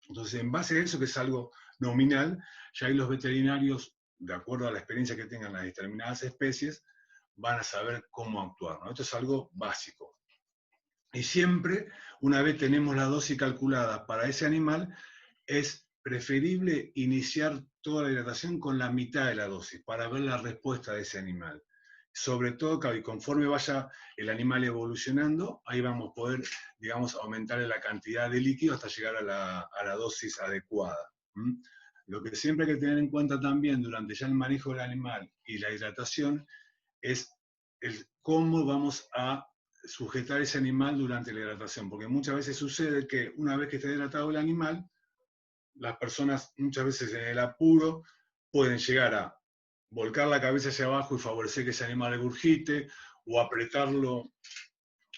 Entonces, en base a eso, que es algo nominal, ya ahí los veterinarios, de acuerdo a la experiencia que tengan las determinadas especies, van a saber cómo actuar, ¿no? Esto es algo básico. Y siempre, una vez tenemos la dosis calculada para ese animal, es preferible iniciar toda la hidratación con la mitad de la dosis para ver la respuesta de ese animal. Sobre todo, y conforme vaya el animal evolucionando, ahí vamos a poder, digamos, aumentar la cantidad de líquido hasta llegar a la dosis adecuada. Lo que siempre hay que tener en cuenta también durante ya el manejo del animal y la hidratación es cómo vamos a sujetar ese animal durante la hidratación, porque muchas veces sucede que una vez que está hidratado el animal, las personas muchas veces en el apuro pueden llegar a volcar la cabeza hacia abajo y favorecer que ese animal regurgite, o apretarlo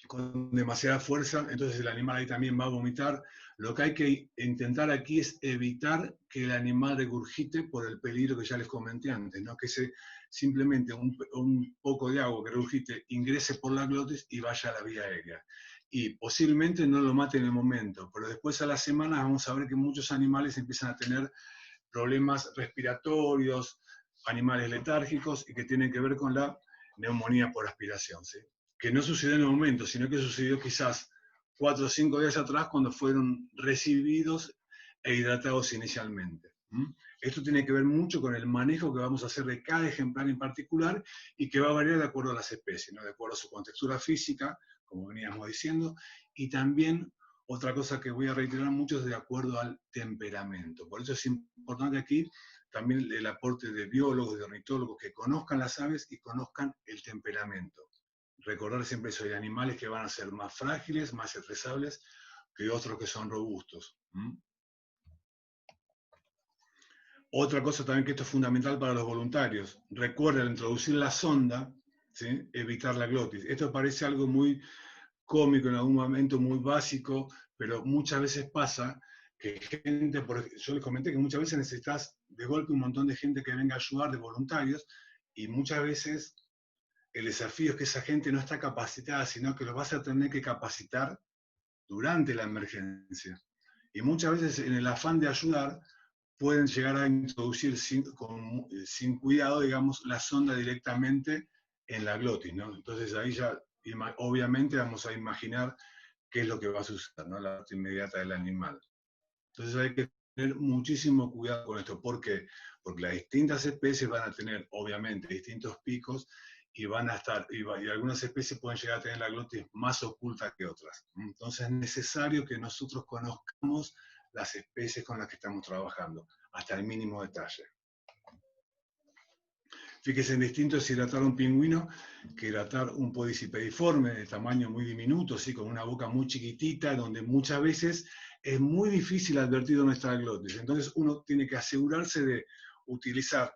con demasiada fuerza, entonces el animal ahí también va a vomitar. Lo que hay que intentar aquí es evitar que el animal regurgite por el peligro que ya les comenté antes, ¿no? Que simplemente un poco de agua que regurgite ingrese por la glotis y vaya a la vía aérea. Y posiblemente no lo mate en el momento, pero después a las semanas vamos a ver que muchos animales empiezan a tener problemas respiratorios, animales letárgicos, y que tienen que ver con la neumonía por aspiración, ¿sí? Que no sucedió en el momento, sino que sucedió quizás 4 o 5 días atrás cuando fueron recibidos e hidratados inicialmente. Esto tiene que ver mucho con el manejo que vamos a hacer de cada ejemplar en particular y que va a variar de acuerdo a las especies, ¿no? De acuerdo a su contextura física, como veníamos diciendo, y también otra cosa que voy a reiterar mucho es de acuerdo al temperamento. Por eso es importante aquí también el aporte de biólogos, de ornitólogos, que conozcan las aves y conozcan el temperamento. Recordar siempre eso, hay animales que van a ser más frágiles, más estresables que otros que son robustos. Otra cosa también que esto es fundamental para los voluntarios. Recuerden, al introducir la sonda, ¿sí? Evitar la glotis. Esto parece algo muy cómico en algún momento, muy básico, pero muchas veces pasa que gente, yo les comenté que muchas veces necesitas de golpe un montón de gente que venga a ayudar, de voluntarios, y muchas veces el desafío es que esa gente no está capacitada, sino que los vas a tener que capacitar durante la emergencia. Y muchas veces en el afán de ayudar, pueden llegar a introducir sin cuidado, digamos, la sonda directamente en la glotis, ¿no? Entonces ahí ya, obviamente, vamos a imaginar qué es lo que va a suceder, ¿no? La parte inmediata del animal. Entonces hay que tener muchísimo cuidado con esto. ¿Por qué? Porque las distintas especies van a tener, obviamente, distintos picos y van a estar, y algunas especies pueden llegar a tener la glotis más oculta que otras. Entonces es necesario que nosotros conozcamos las especies con las que estamos trabajando, hasta el mínimo detalle. Fíjese, en distinto es hidratar un pingüino que hidratar un podicipediforme de tamaño muy diminuto, ¿sí? Con una boca muy chiquitita, donde muchas veces es muy difícil advertir dónde está la glotis. Entonces uno tiene que asegurarse de utilizar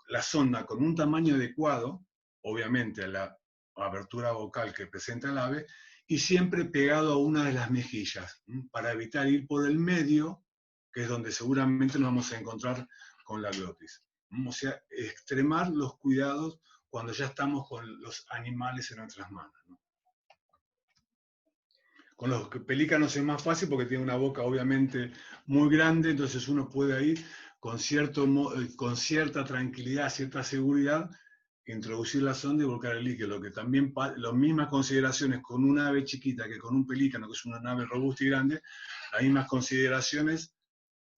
la sonda con un tamaño adecuado, obviamente a la abertura vocal que presenta el ave, y siempre pegado a una de las mejillas, para evitar ir por el medio, que es donde seguramente nos vamos a encontrar con la glotis. O sea, extremar los cuidados cuando ya estamos con los animales en nuestras manos, ¿no? Con los pelícanos es más fácil porque tiene una boca obviamente muy grande, entonces uno puede ir con cierta tranquilidad, cierta seguridad, introducir la sonda y volcar el líquido, lo que también, las mismas consideraciones con una ave chiquita que con un pelícano, que es una ave robusta y grande, las mismas consideraciones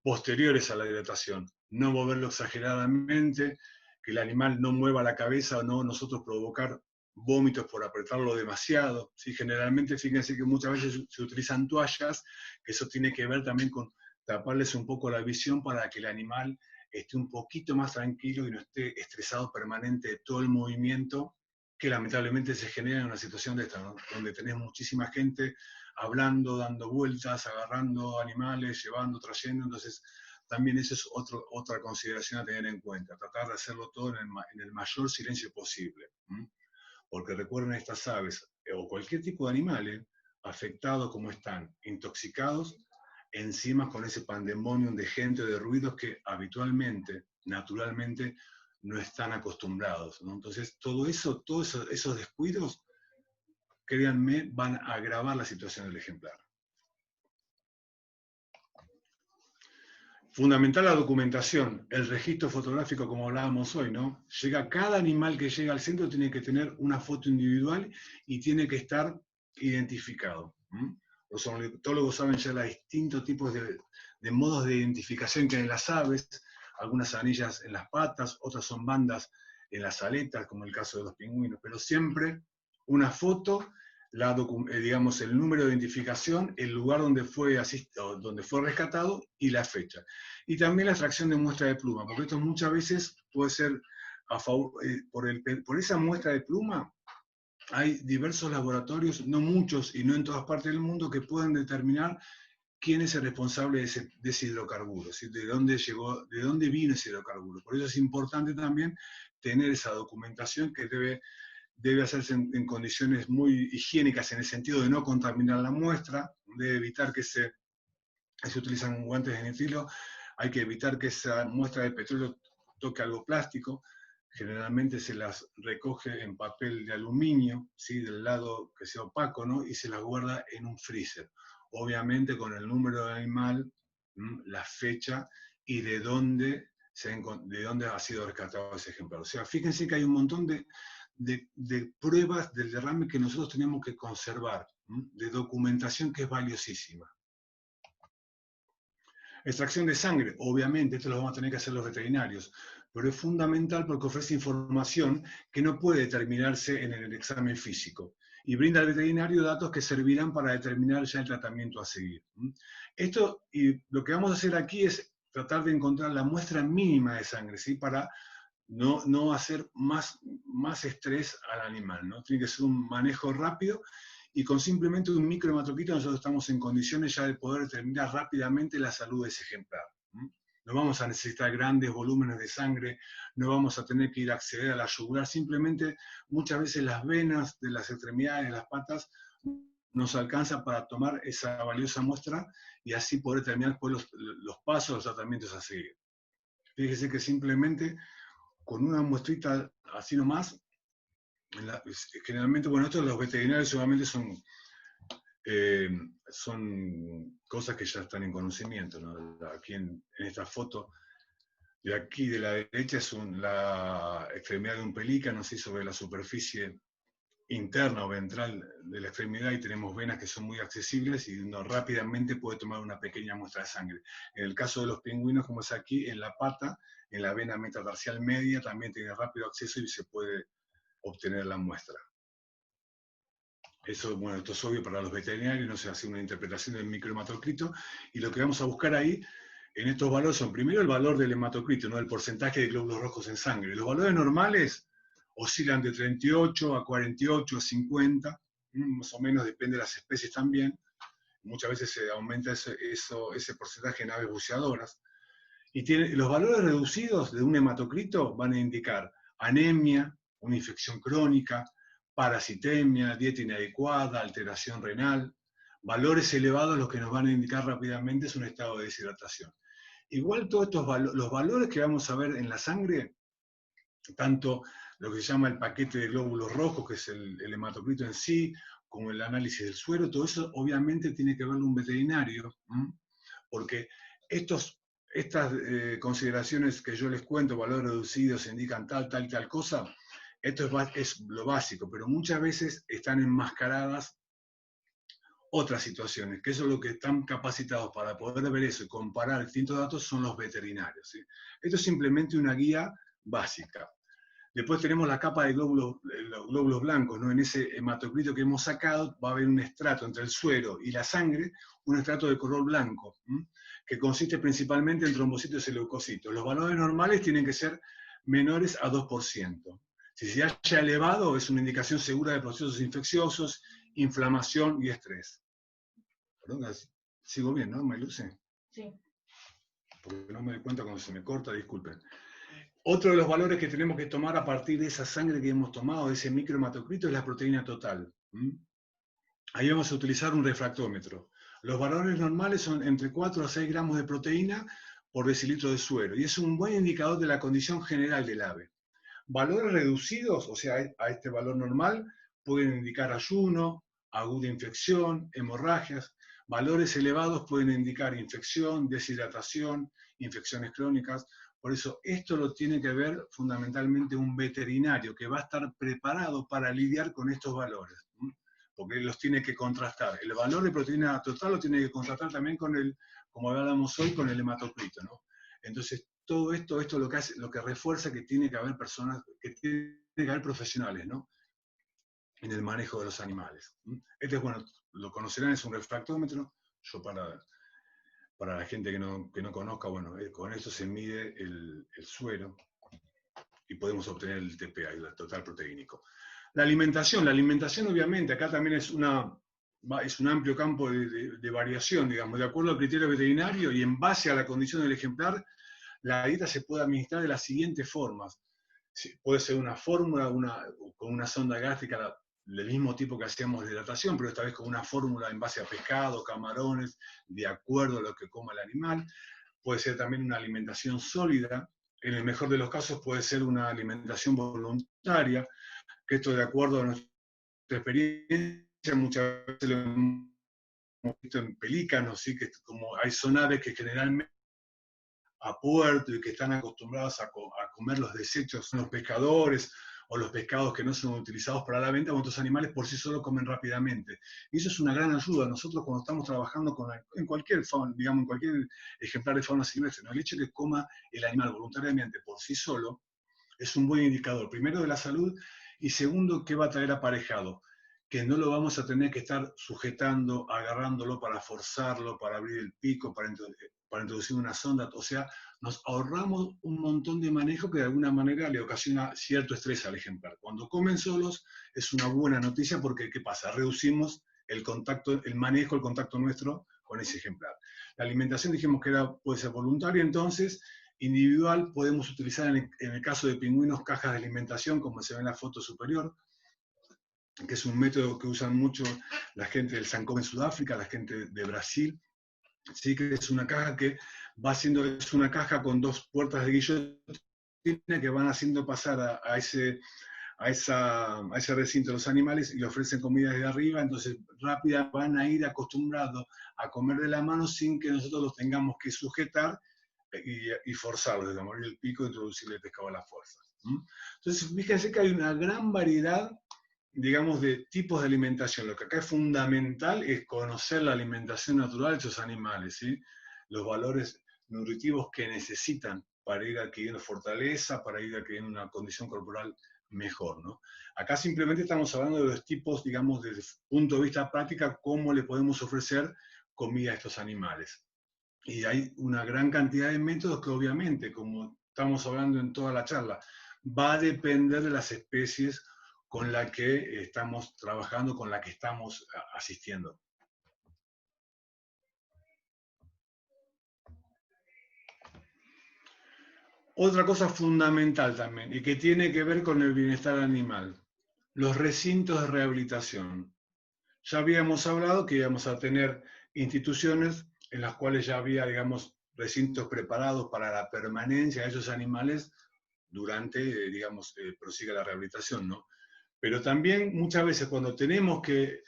posteriores a la hidratación. No moverlo exageradamente, que el animal no mueva la cabeza o no nosotros provocar vómitos por apretarlo demasiado. ¿Sí? Generalmente, fíjense que muchas veces se utilizan toallas, que eso tiene que ver también con taparles un poco la visión para que el animal esté un poquito más tranquilo y no esté estresado permanente de todo el movimiento que lamentablemente se genera en una situación de esta, ¿no? Donde tenés muchísima gente hablando, dando vueltas, agarrando animales, llevando, trayendo. Entonces también eso es otra consideración a tener en cuenta, tratar de hacerlo todo en el mayor silencio posible. Porque recuerden, estas aves, o cualquier tipo de animales, afectados como están, intoxicados, encima con ese pandemonium de gente o de ruidos que habitualmente, naturalmente, no están acostumbrados, ¿no? Entonces, todos esos descuidos, créanme, van a agravar la situación del ejemplar. Fundamental la documentación, el registro fotográfico, como hablábamos hoy, ¿no? Cada animal que llega al centro tiene que tener una foto individual y tiene que estar identificado. Los ornitólogos saben ya los distintos tipos de modos de identificación que hay en las aves, algunas anillas en las patas, otras son bandas en las aletas, como el caso de los pingüinos, pero siempre una foto, digamos, el número de identificación, el lugar donde fue rescatado y la fecha. Y también la extracción de muestra de pluma, porque esto muchas veces puede ser a favor, por esa muestra de pluma. Hay diversos laboratorios, no muchos y no en todas partes del mundo, que pueden determinar quién es el responsable de ese hidrocarburo, ¿sí? De dónde vino ese hidrocarburo. Por eso es importante también tener esa documentación que debe hacerse en condiciones muy higiénicas, en el sentido de no contaminar la muestra, de evitar que se utilizan guantes de nitilo, hay que evitar que esa muestra de petróleo toque algo plástico. Generalmente se las recoge en papel de aluminio, ¿sí? Del lado que sea opaco, ¿no? Y se las guarda en un freezer. Obviamente con el número de animal, la fecha y de dónde ha sido rescatado ese ejemplar. O sea, fíjense que hay un montón de pruebas del derrame que nosotros tenemos que conservar, de documentación que es valiosísima. Extracción de sangre, obviamente, esto lo vamos a tener que hacer los veterinarios, pero es fundamental porque ofrece información que no puede determinarse en el examen físico y brinda al veterinario datos que servirán para determinar ya el tratamiento a seguir. Esto, y lo que vamos a hacer aquí es tratar de encontrar la muestra mínima de sangre, ¿sí? Para no hacer más estrés al animal, ¿no? Tiene que ser un manejo rápido y con simplemente un microhematocrito nosotros estamos en condiciones ya de poder determinar rápidamente la salud de ese ejemplar. No vamos a necesitar grandes volúmenes de sangre, no vamos a tener que ir a acceder a la yugular, simplemente muchas veces las venas de las extremidades de las patas nos alcanzan para tomar esa valiosa muestra y así poder determinar los pasos, los tratamientos a seguir. Fíjese que simplemente con una muestrita así nomás, generalmente, bueno, esto los veterinarios seguramente son cosas que ya están en conocimiento, ¿no? Aquí en esta foto, de aquí de la derecha es la extremidad de un pelícano, así sobre la superficie interna o ventral de la extremidad, y tenemos venas que son muy accesibles y uno rápidamente puede tomar una pequeña muestra de sangre. En el caso de los pingüinos, como es aquí, en la pata, en la vena metatarsial media, también tiene rápido acceso y se puede obtener la muestra. Eso, bueno, esto es obvio para los veterinarios, no se hace una interpretación del microhematocrito, y lo que vamos a buscar ahí en estos valores son primero el valor del hematocrito, ¿no? El porcentaje de glóbulos rojos en sangre. Los valores normales oscilan de 38 a 48 a 50, más o menos, depende de las especies también. Muchas veces se aumenta ese porcentaje en aves buceadoras. Y los valores reducidos de un hematocrito van a indicar anemia, una infección crónica, parasitemia, dieta inadecuada, alteración renal. Valores elevados lo que nos van a indicar rápidamente es un estado de deshidratación. Igual todos los valores que vamos a ver en la sangre, tanto lo que se llama el paquete de glóbulos rojos, que es el hematocrito en sí, como el análisis del suero, todo eso obviamente tiene que verlo un veterinario, porque estas consideraciones que yo les cuento, valores reducidos, indican tal, tal, tal cosa, esto es lo básico, pero muchas veces están enmascaradas otras situaciones, que eso es lo que están capacitados para poder ver eso y comparar distintos datos son los veterinarios, ¿sí? Esto es simplemente una guía básica. Después tenemos la capa de los glóbulos blancos, ¿no? En ese hematocrito que hemos sacado va a haber un estrato entre el suero y la sangre, un estrato de color blanco, que consiste principalmente en trombocitos y leucocitos. Los valores normales tienen que ser menores a 2%. Si se haya elevado, es una indicación segura de procesos infecciosos, inflamación y estrés. Perdón, sigo bien, ¿no, Mayluce? Sí. Porque no me doy cuenta cuando se me corta, disculpen. Otro de los valores que tenemos que tomar a partir de esa sangre que hemos tomado, de ese microhematocrito, es la proteína total. Ahí vamos a utilizar un refractómetro. Los valores normales son entre 4 a 6 gramos de proteína por decilitro de suero, y es un buen indicador de la condición general del ave. Valores reducidos, o sea, a este valor normal, pueden indicar ayuno, aguda infección, hemorragias. Valores elevados pueden indicar infección, deshidratación, infecciones crónicas. Por eso esto lo tiene que ver fundamentalmente un veterinario que va a estar preparado para lidiar con estos valores, porque los tiene que contrastar. El valor de proteína total lo tiene que contrastar también con como hablábamos hoy, con el hematocrito, ¿no? Entonces, todo esto es lo que refuerza que tiene que haber personas, que tiene que haber profesionales, ¿no? En el manejo de los animales. Este es, bueno, lo conocerán, es un refractómetro. Yo para la gente que no conozca, bueno, con esto se mide el suero y podemos obtener el TPA, el total proteínico. La alimentación obviamente, acá también es un amplio campo de variación, digamos, de acuerdo al criterio veterinario y en base a la condición del ejemplar, la dieta se puede administrar de las siguientes formas. Puede ser una fórmula, con una sonda gástrica del mismo tipo que hacíamos de hidratación, pero esta vez con una fórmula en base a pescado, camarones, de acuerdo a lo que coma el animal. Puede ser también una alimentación sólida. En el mejor de los casos puede ser una alimentación voluntaria, que esto de acuerdo a nuestra experiencia, muchas veces lo hemos visto en pelícanos, ¿sí? Que como son aves que generalmente a puerto y que están acostumbrados a comer los desechos, los pescadores o los pescados que no son utilizados para la venta, otros animales por sí solos comen rápidamente. Y eso es una gran ayuda. Nosotros cuando estamos trabajando en cualquier fauna, digamos, en cualquier ejemplar de fauna silvestre, ¿no? El hecho de que coma el animal voluntariamente por sí solo es un buen indicador, primero de la salud y segundo que va a traer aparejado, que no lo vamos a tener que estar sujetando, agarrándolo para forzarlo, para abrir el pico, para introducir una sonda, o sea, nos ahorramos un montón de manejo que de alguna manera le ocasiona cierto estrés al ejemplar. Cuando comen solos es una buena noticia porque, ¿qué pasa? Reducimos el contacto, el manejo, el contacto nuestro con ese ejemplar. La alimentación dijimos que puede ser voluntaria, entonces, individual, podemos utilizar en el caso de pingüinos cajas de alimentación, como se ve en la foto superior, que es un método que usan mucho la gente del Sancom en Sudáfrica, la gente de Brasil. Sí, que es una caja que es una caja con 2 puertas de guillotina que van haciendo pasar a ese recinto de los animales y le ofrecen comida desde arriba, entonces rápida van a ir acostumbrados a comer de la mano sin que nosotros los tengamos que sujetar y forzarlos, desde abrir el pico e introducirle el pescado a la fuerza. Entonces, fíjense que hay una gran variedad, digamos, de tipos de alimentación. Lo que acá es fundamental es conocer la alimentación natural de estos animales, ¿sí? Los valores nutritivos que necesitan para ir adquiriendo fortaleza, para ir adquiriendo una condición corporal mejor, ¿no? Acá simplemente estamos hablando de los tipos, digamos, desde el punto de vista práctica, cómo le podemos ofrecer comida a estos animales. Y hay una gran cantidad de métodos que obviamente, como estamos hablando en toda la charla, va a depender de las especies con las que estamos trabajando, con las que estamos asistiendo. Otra cosa fundamental también, y que tiene que ver con el bienestar animal, los recintos de rehabilitación. Ya habíamos hablado que íbamos a tener instituciones en las cuales ya había, digamos, recintos preparados para la permanencia de esos animales durante, digamos, prosiga la rehabilitación, ¿no? Pero también muchas veces cuando tenemos que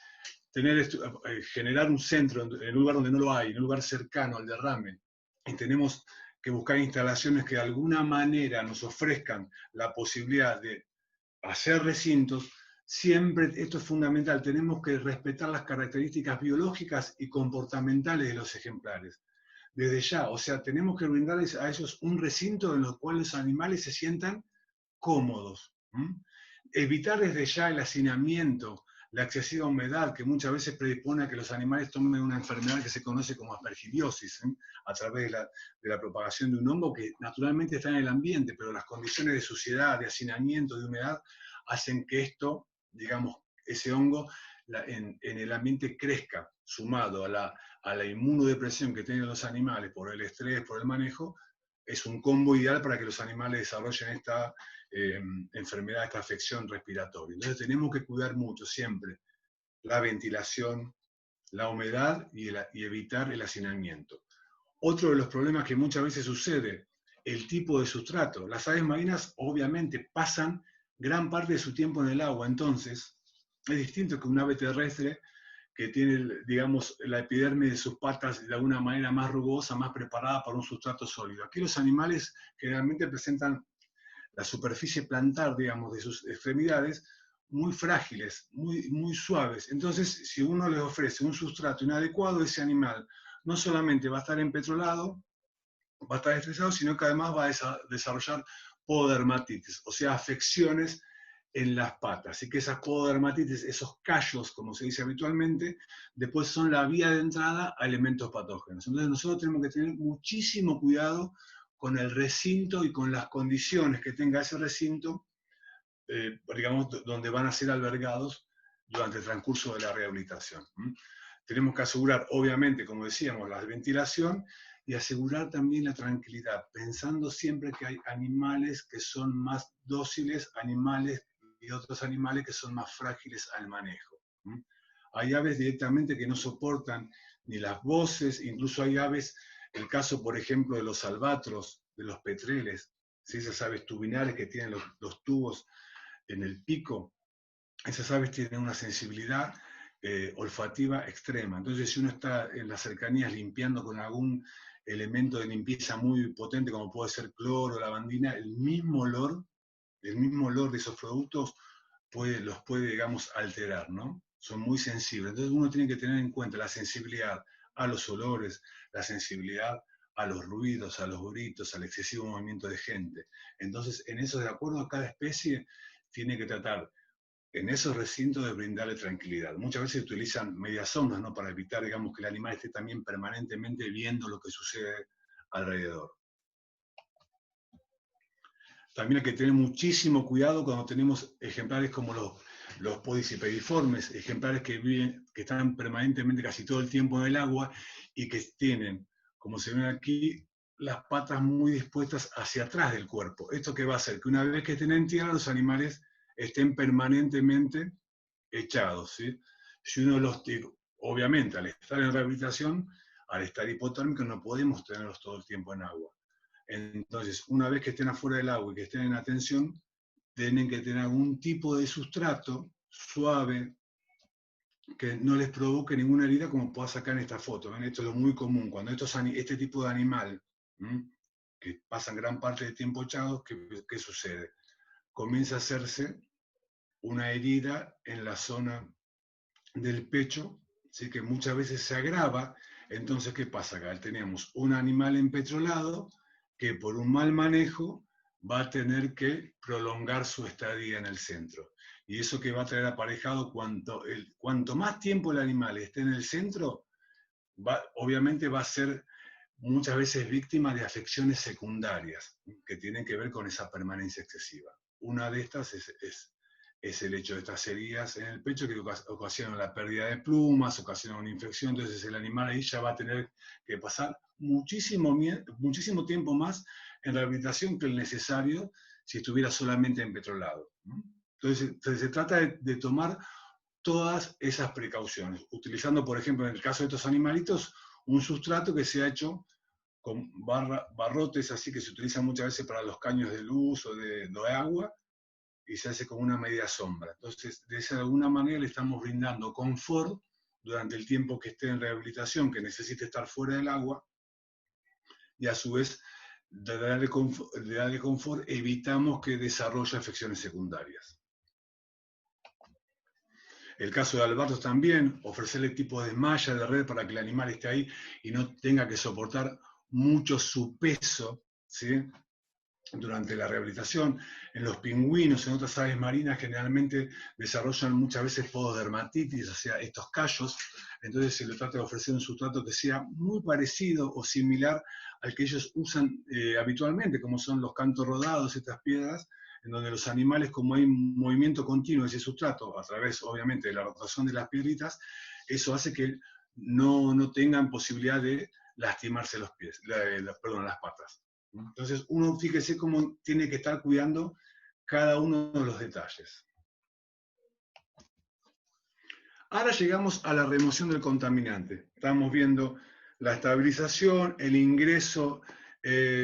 generar un centro en un lugar donde no lo hay, en un lugar cercano al derrame, y tenemos que buscar instalaciones que de alguna manera nos ofrezcan la posibilidad de hacer recintos, siempre, esto es fundamental, tenemos que respetar las características biológicas y comportamentales de los ejemplares. Desde ya, o sea, tenemos que brindarles a ellos un recinto en el cual los animales se sientan cómodos. Evitar desde ya el hacinamiento, la excesiva humedad, que muchas veces predispone a que los animales tomen una enfermedad que se conoce como aspergillosis, a través de la propagación de un hongo que naturalmente está en el ambiente, pero las condiciones de suciedad, de hacinamiento, de humedad, hacen que esto, digamos, ese hongo en el ambiente crezca, sumado a la inmunodepresión que tienen los animales por el estrés, por el manejo, es un combo ideal para que los animales desarrollen esta enfermedad, esta afección respiratoria. Entonces tenemos que cuidar mucho siempre la ventilación, la humedad y evitar el hacinamiento. Otro de los problemas que muchas veces sucede, el tipo de sustrato. Las aves marinas obviamente pasan gran parte de su tiempo en el agua, entonces es distinto que un ave terrestre que tiene, digamos, la epidermis de sus patas de alguna manera más rugosa, más preparada para un sustrato sólido. Aquí los animales generalmente presentan la superficie plantar, digamos, de sus extremidades muy frágiles, muy suaves. Entonces, si uno les ofrece un sustrato inadecuado, ese animal no solamente va a estar empetrolado, va a estar estresado, sino que además va a desarrollar pododermatitis, o sea, afecciones en las patas. Así que esas pododermatitis, esos callos, como se dice habitualmente, después son la vía de entrada a elementos patógenos. Entonces nosotros tenemos que tener muchísimo cuidado con el recinto y con las condiciones que tenga ese recinto, digamos, donde van a ser albergados durante el transcurso de la rehabilitación. Tenemos que asegurar, obviamente, como decíamos, la ventilación y asegurar también la tranquilidad, pensando siempre que hay animales que son más dóciles, animales y otros animales que son más frágiles al manejo. Hay aves directamente que no soportan ni las voces, incluso hay aves, el caso, por ejemplo, de los albatros, de los petreles, ¿sí? Esas aves tubinares que tienen los tubos en el pico, esas aves tienen una sensibilidad olfativa extrema. Entonces, si uno está en las cercanías limpiando con algún elemento de limpieza muy potente, como puede ser cloro o lavandina, el mismo olor de esos productos los puede, digamos, alterar, ¿no? Son muy sensibles. Entonces, uno tiene que tener en cuenta la sensibilidad a los olores, la sensibilidad a los ruidos, a los gritos, al excesivo movimiento de gente. Entonces, en eso, de acuerdo a cada especie, tiene que tratar en esos recintos de brindarle tranquilidad. Muchas veces se utilizan medias sombras, ¿no? Para evitar, digamos, que el animal esté también permanentemente viendo lo que sucede alrededor. También hay que tener muchísimo cuidado cuando tenemos ejemplares como los podicipediformes, ejemplares que están permanentemente casi todo el tiempo en el agua y que tienen, como se ven aquí, las patas muy dispuestas hacia atrás del cuerpo. ¿Esto qué va a hacer? Que una vez que estén en tierra, los animales estén permanentemente echados, ¿sí? Si uno obviamente, al estar en rehabilitación, al estar hipotérmicos, no podemos tenerlos todo el tiempo en agua. Entonces, una vez que estén afuera del agua y que estén en atención, tienen que tener algún tipo de sustrato suave que no les provoque ninguna herida, como puedo sacar en esta foto. ¿Ven? Esto es lo muy común. Cuando este tipo de animal, que pasan gran parte del tiempo echados, ¿qué sucede? Comienza a hacerse una herida en la zona del pecho, ¿sí? Que muchas veces se agrava. Entonces, ¿qué pasa acá? Tenemos un animal empetrolado que por un mal manejo va a tener que prolongar su estadía en el centro. Y eso que va a traer aparejado, cuanto más tiempo el animal esté en el centro, obviamente va a ser muchas veces víctimas de afecciones secundarias que tienen que ver con esa permanencia excesiva. Una de estas es el hecho de estas heridas en el pecho que ocasionan la pérdida de plumas, ocasionan una infección, entonces el animal ahí ya va a tener que pasar muchísimo tiempo más en rehabilitación que el necesario si estuviera solamente empetrolado. Entonces se trata de tomar todas esas precauciones, utilizando, por ejemplo, en el caso de estos animalitos, un sustrato que se ha hecho con barrotes así que se utilizan muchas veces para los caños de luz o de agua, y se hace con una media sombra. Entonces, de alguna manera le estamos brindando confort durante el tiempo que esté en rehabilitación, que necesite estar fuera del agua, y a su vez, de darle confort, evitamos que desarrolle afecciones secundarias. El caso de albatros también, ofrecerle tipos de malla de red para que el animal esté ahí y no tenga que soportar mucho su peso, ¿sí?, durante la rehabilitación. En los pingüinos, en otras aves marinas, generalmente desarrollan muchas veces pododermatitis, o sea, estos callos. Entonces se le trata de ofrecer un sustrato que sea muy parecido o similar al que ellos usan habitualmente, como son los cantos rodados, estas piedras, en donde los animales, como hay un movimiento continuo de ese sustrato, a través, obviamente, de la rotación de las piedritas, eso hace que no tengan posibilidad de lastimarse los pies, las patas. Entonces, uno fíjese cómo tiene que estar cuidando cada uno de los detalles. Ahora llegamos a la remoción del contaminante. Estamos viendo la estabilización, el ingreso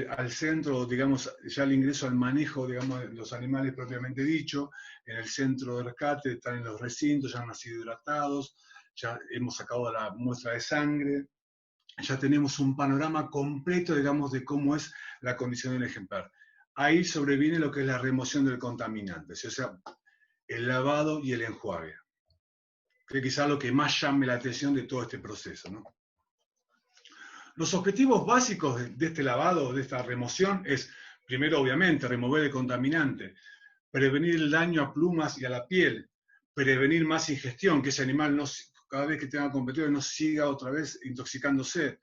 al centro, digamos, ya el ingreso al manejo, digamos, de los animales propiamente dicho. En el centro de rescate están en los recintos, ya han sido hidratados, ya hemos sacado la muestra de sangre, ya tenemos un panorama completo, digamos, de cómo es la condición del ejemplar. Ahí sobreviene lo que es la remoción del contaminante, o sea, el lavado y el enjuague, que es quizá lo que más llame la atención de todo este proceso, ¿no? Los objetivos básicos de este lavado, de esta remoción, es, primero, obviamente, remover el contaminante, prevenir el daño a plumas y a la piel, prevenir más ingestión, que ese animal no, cada vez que tenga competido no siga otra vez intoxicándose,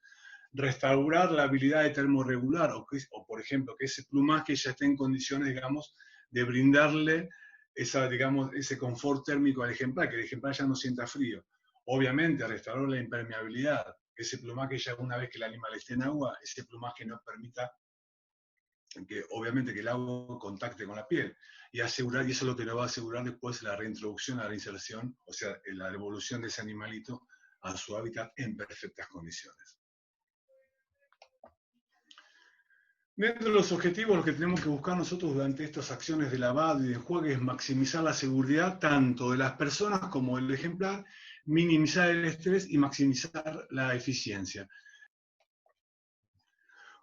restaurar la habilidad de termorregular, o por ejemplo, que ese plumaje ya esté en condiciones, digamos, de brindarle ese confort térmico al ejemplar, que el ejemplar ya no sienta frío. Obviamente, restaurar la impermeabilidad, ese plumaje ya una vez que el animal esté en agua, ese plumaje no permita que obviamente que el agua contacte con la piel, y asegurar, y eso es lo que nos va a asegurar después la reintroducción, la reinserción, o sea, la devolución de ese animalito a su hábitat en perfectas condiciones. Dentro de los objetivos, lo que tenemos que buscar nosotros durante estas acciones de lavado y de enjuague es maximizar la seguridad tanto de las personas como del ejemplar, minimizar el estrés y maximizar la eficiencia.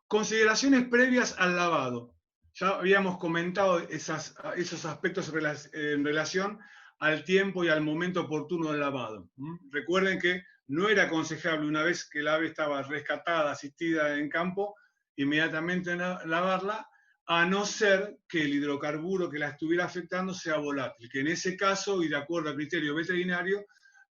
Consideraciones previas al lavado. Ya habíamos comentado esos aspectos en relación al tiempo y al momento oportuno del lavado. Recuerden que no era aconsejable, una vez que el ave estaba rescatada, asistida en campo, inmediatamente lavarla, a no ser que el hidrocarburo que la estuviera afectando sea volátil, que en ese caso, y de acuerdo al criterio veterinario,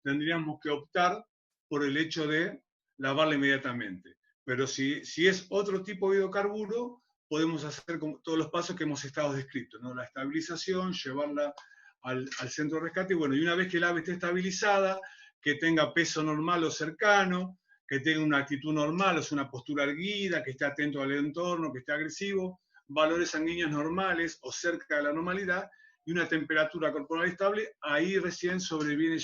tendríamos que optar por el hecho de lavarla inmediatamente. Pero si es otro tipo de hidrocarburo, podemos hacer todos los pasos que hemos estado descritos, ¿no? La estabilización, llevarla al centro de rescate, y bueno, y una vez que el ave esté estabilizada, que tenga peso normal o cercano, que tenga una actitud normal, o sea, una postura erguida, que esté atento al entorno, que esté agresivo, valores sanguíneos normales o cerca de la normalidad, y una temperatura corporal estable, ahí recién sobreviene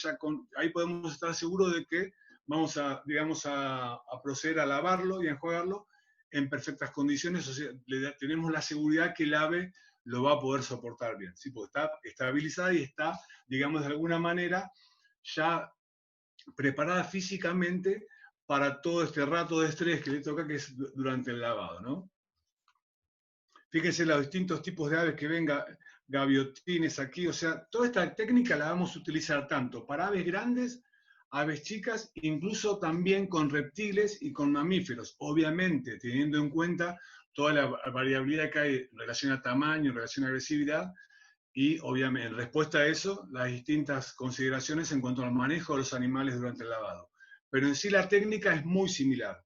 ahí podemos estar seguros de que vamos a, digamos, a proceder a lavarlo y a enjuagarlo en perfectas condiciones, o sea, tenemos la seguridad que el ave lo va a poder soportar bien, ¿sí? Porque está estabilizada y está, digamos, de alguna manera ya preparada físicamente para todo este rato de estrés que le toca, que es durante el lavado, ¿no? Fíjense los distintos tipos de aves que ven, gaviotines aquí, o sea, toda esta técnica la vamos a utilizar tanto para aves grandes, aves chicas, incluso también con reptiles y con mamíferos, obviamente teniendo en cuenta toda la variabilidad que hay en relación a tamaño, en relación a agresividad, y obviamente en respuesta a eso, las distintas consideraciones en cuanto al manejo de los animales durante el lavado. Pero en sí la técnica es muy similar.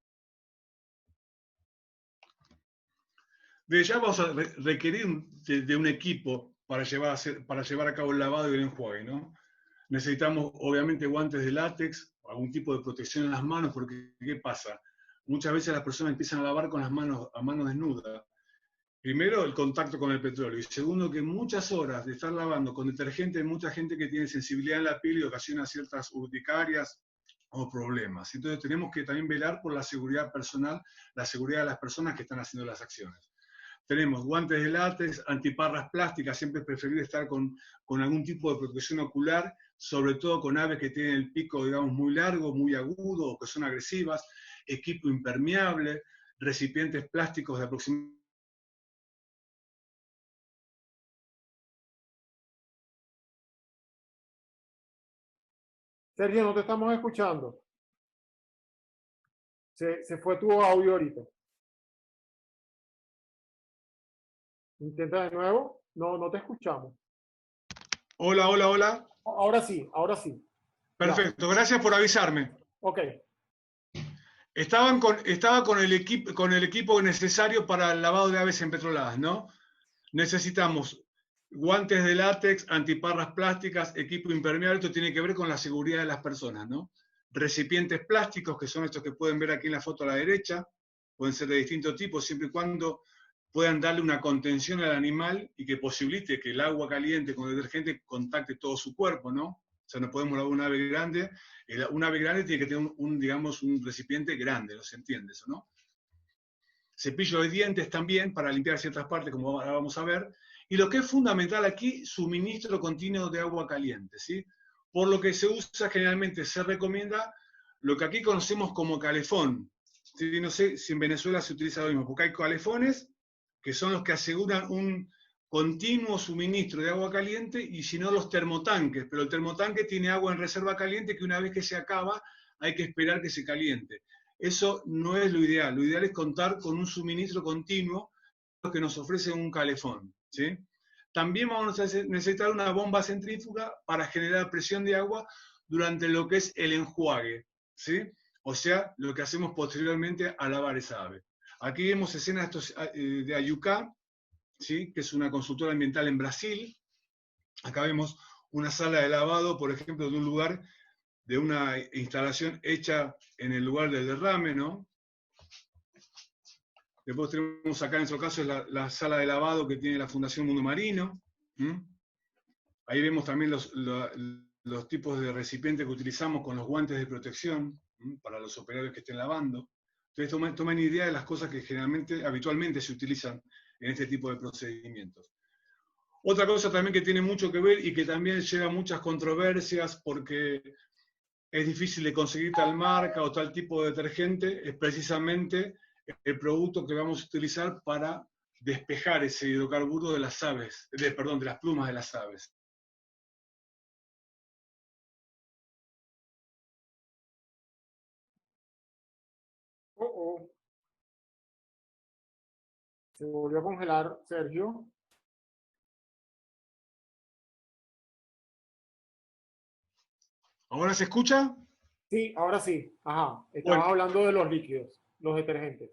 De ya vamos a requerir de un equipo para llevar a cabo el lavado y el enjuague, ¿no? Necesitamos, obviamente, guantes de látex, algún tipo de protección en las manos, porque ¿qué pasa? Muchas veces las personas empiezan a lavar con las manos a mano desnuda. Primero, el contacto con el petróleo. Y segundo, que muchas horas de estar lavando con detergente hay mucha gente que tiene sensibilidad en la piel y ocasiona ciertas urticarias o problemas. Entonces tenemos que también velar por la seguridad personal, la seguridad de las personas que están haciendo las acciones. Tenemos guantes de látex, antiparras plásticas, siempre es preferible estar con algún tipo de protección ocular, sobre todo con aves que tienen el pico, digamos, muy largo, muy agudo o que son agresivas, equipo impermeable, recipientes plásticos de aproximadamente. Sergio, no te estamos escuchando. Se fue tu audio ahorita. Intenta de nuevo. No, no te escuchamos. Hola, hola, hola. Ahora sí, ahora sí. Perfecto, ya. Gracias por avisarme. Ok. Estaba con el equipo necesario para el lavado de aves empetroladas, ¿no? Necesitamos guantes de látex, antiparras plásticas, equipo impermeable. Esto tiene que ver con la seguridad de las personas, ¿no? Recipientes plásticos, que son estos que pueden ver aquí en la foto a la derecha, pueden ser de distintos tipos, siempre y cuando puedan darle una contención al animal y que posibilite que el agua caliente con detergente contacte todo su cuerpo, ¿no? O sea, no podemos lavar un ave grande. Un ave grande tiene que tener digamos, un recipiente grande, ¿no se entiende eso, no? Cepillo de dientes también para limpiar ciertas partes, como ahora vamos a ver. Y lo que es fundamental aquí, suministro continuo de agua caliente, ¿sí? Por lo que se usa generalmente, se recomienda lo que aquí conocemos como calefón. ¿Sí? No sé si en Venezuela se utiliza lo mismo, porque hay calefones que son los que aseguran un continuo suministro de agua caliente, y si no los termotanques, pero el termotanque tiene agua en reserva caliente que una vez que se acaba hay que esperar que se caliente. Eso no es lo ideal es contar con un suministro continuo que nos ofrece un calefón, ¿sí? También vamos a necesitar una bomba centrífuga para generar presión de agua durante lo que es el enjuague, ¿sí? O sea, lo que hacemos posteriormente a lavar esa ave. Aquí vemos escenas de Ayucá, ¿sí? Que es una consultora ambiental en Brasil. Acá vemos una sala de lavado, por ejemplo, de un lugar, de una instalación hecha en el lugar del derrame, ¿no? Después tenemos acá, en nuestro caso, la sala de lavado que tiene la Fundación Mundo Marino. Ahí vemos también los tipos de recipientes que utilizamos con los guantes de protección para los operarios que estén lavando. Entonces tomen idea de las cosas que habitualmente se utilizan en este tipo de procedimientos. Otra cosa también que tiene mucho que ver y que también lleva muchas controversias porque es difícil de conseguir tal marca o tal tipo de detergente, es precisamente el producto que vamos a utilizar para despejar ese hidrocarburo de las aves, de las plumas de las aves. Se volvió a congelar, Sergio. ¿Ahora se escucha? Sí, ahora sí. Ajá. Estabas Bueno, hablando de los líquidos, los detergentes.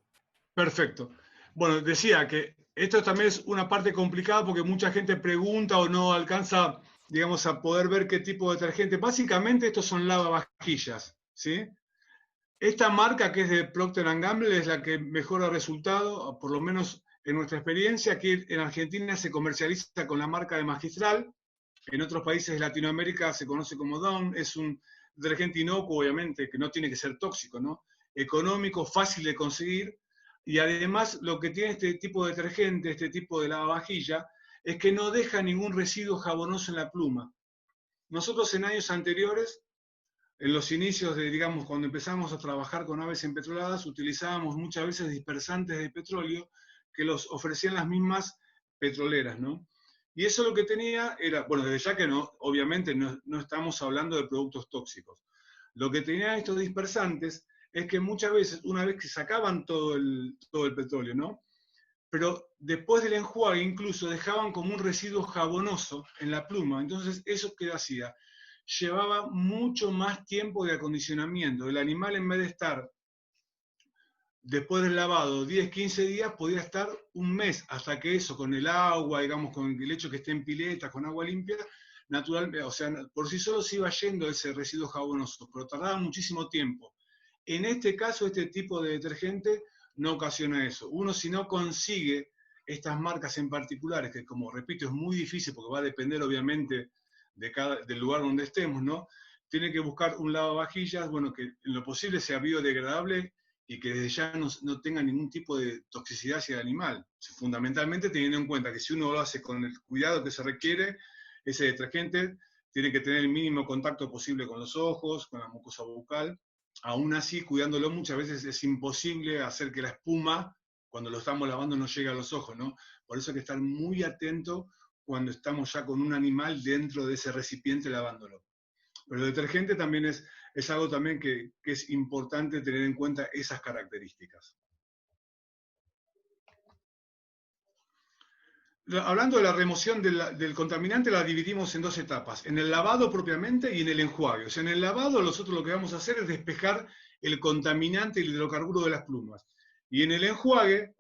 Perfecto. Bueno, decía que esto también es una parte complicada porque mucha gente pregunta o no alcanza, digamos, a poder ver qué tipo de detergente. Básicamente estos son lavavajillas, ¿sí? Esta marca, que es de Procter & Gamble, es la que mejor ha resultado, por lo menos en nuestra experiencia. Aquí en Argentina se comercializa con la marca de Magistral. En otros países de Latinoamérica se conoce como Dawn. Es un detergente inocuo, obviamente, que no tiene que ser tóxico, ¿no? Económico, fácil de conseguir. Y además lo que tiene este tipo de detergente, este tipo de lavavajilla, es que no deja ningún residuo jabonoso en la pluma. Nosotros en años anteriores, en los inicios de, digamos, cuando empezamos a trabajar con aves empetroladas, utilizábamos muchas veces dispersantes de petróleo que los ofrecían las mismas petroleras, ¿no? Y eso lo que tenía era, bueno, desde ya que no, obviamente no estamos hablando de productos tóxicos. Lo que tenían estos dispersantes es que muchas veces, una vez que sacaban todo el petróleo, ¿no? Pero después del enjuague incluso dejaban como un residuo jabonoso en la pluma. Entonces, ¿eso qué hacía? Llevaba mucho más tiempo de acondicionamiento. El animal, en vez de estar después del lavado, 10, 15 días, podía estar un mes, hasta que eso, con el agua, digamos, con el hecho que esté en pileta, con agua limpia, naturalmente, o sea, por sí solo se iba yendo ese residuo jabonoso, pero tardaba muchísimo tiempo. En este caso, este tipo de detergente no ocasiona eso. Uno, si no consigue estas marcas en particulares, que como repito, es muy difícil porque va a depender obviamente del lugar donde estemos, ¿no? Tiene que buscar un lavavajillas, bueno, que en lo posible sea biodegradable y que desde ya no tenga ningún tipo de toxicidad hacia el animal. Fundamentalmente teniendo en cuenta que si uno lo hace con el cuidado que se requiere, ese detergente tiene que tener el mínimo contacto posible con los ojos, con la mucosa bucal. Aún así, cuidándolo muchas veces es imposible hacer que la espuma, cuando lo estamos lavando, no llegue a los ojos, ¿no? Por eso hay que estar muy atento cuando estamos ya con un animal dentro de ese recipiente lavándolo. Pero el detergente también es algo también que es importante tener en cuenta esas características. Hablando de la remoción del contaminante, la dividimos en dos etapas, en el lavado propiamente y en el enjuague. O sea, en el lavado nosotros lo que vamos a hacer es despejar el contaminante y el hidrocarburo de las plumas. Y en el enjuague,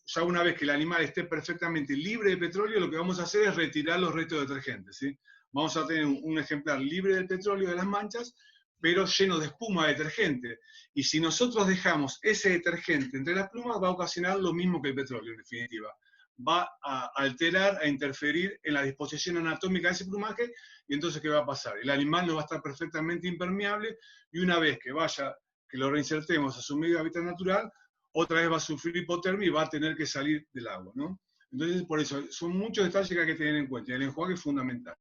ya una vez que el animal esté perfectamente libre de petróleo, lo que vamos a hacer es retirar los restos de detergentes, ¿sí? Vamos a tener un ejemplar libre del petróleo, de las manchas, pero lleno de espuma de detergente. Y si nosotros dejamos ese detergente entre las plumas, va a ocasionar lo mismo que el petróleo, en definitiva. Va a alterar, a interferir en la disposición anatómica de ese plumaje, y entonces, ¿qué va a pasar? El animal no va a estar perfectamente impermeable, y una vez que lo reinsertemos a su medio hábitat natural, otra vez va a sufrir hipotermia y va a tener que salir del agua, ¿no? Entonces, por eso, son muchos detalles que hay que tener en cuenta, y el enjuague es fundamental.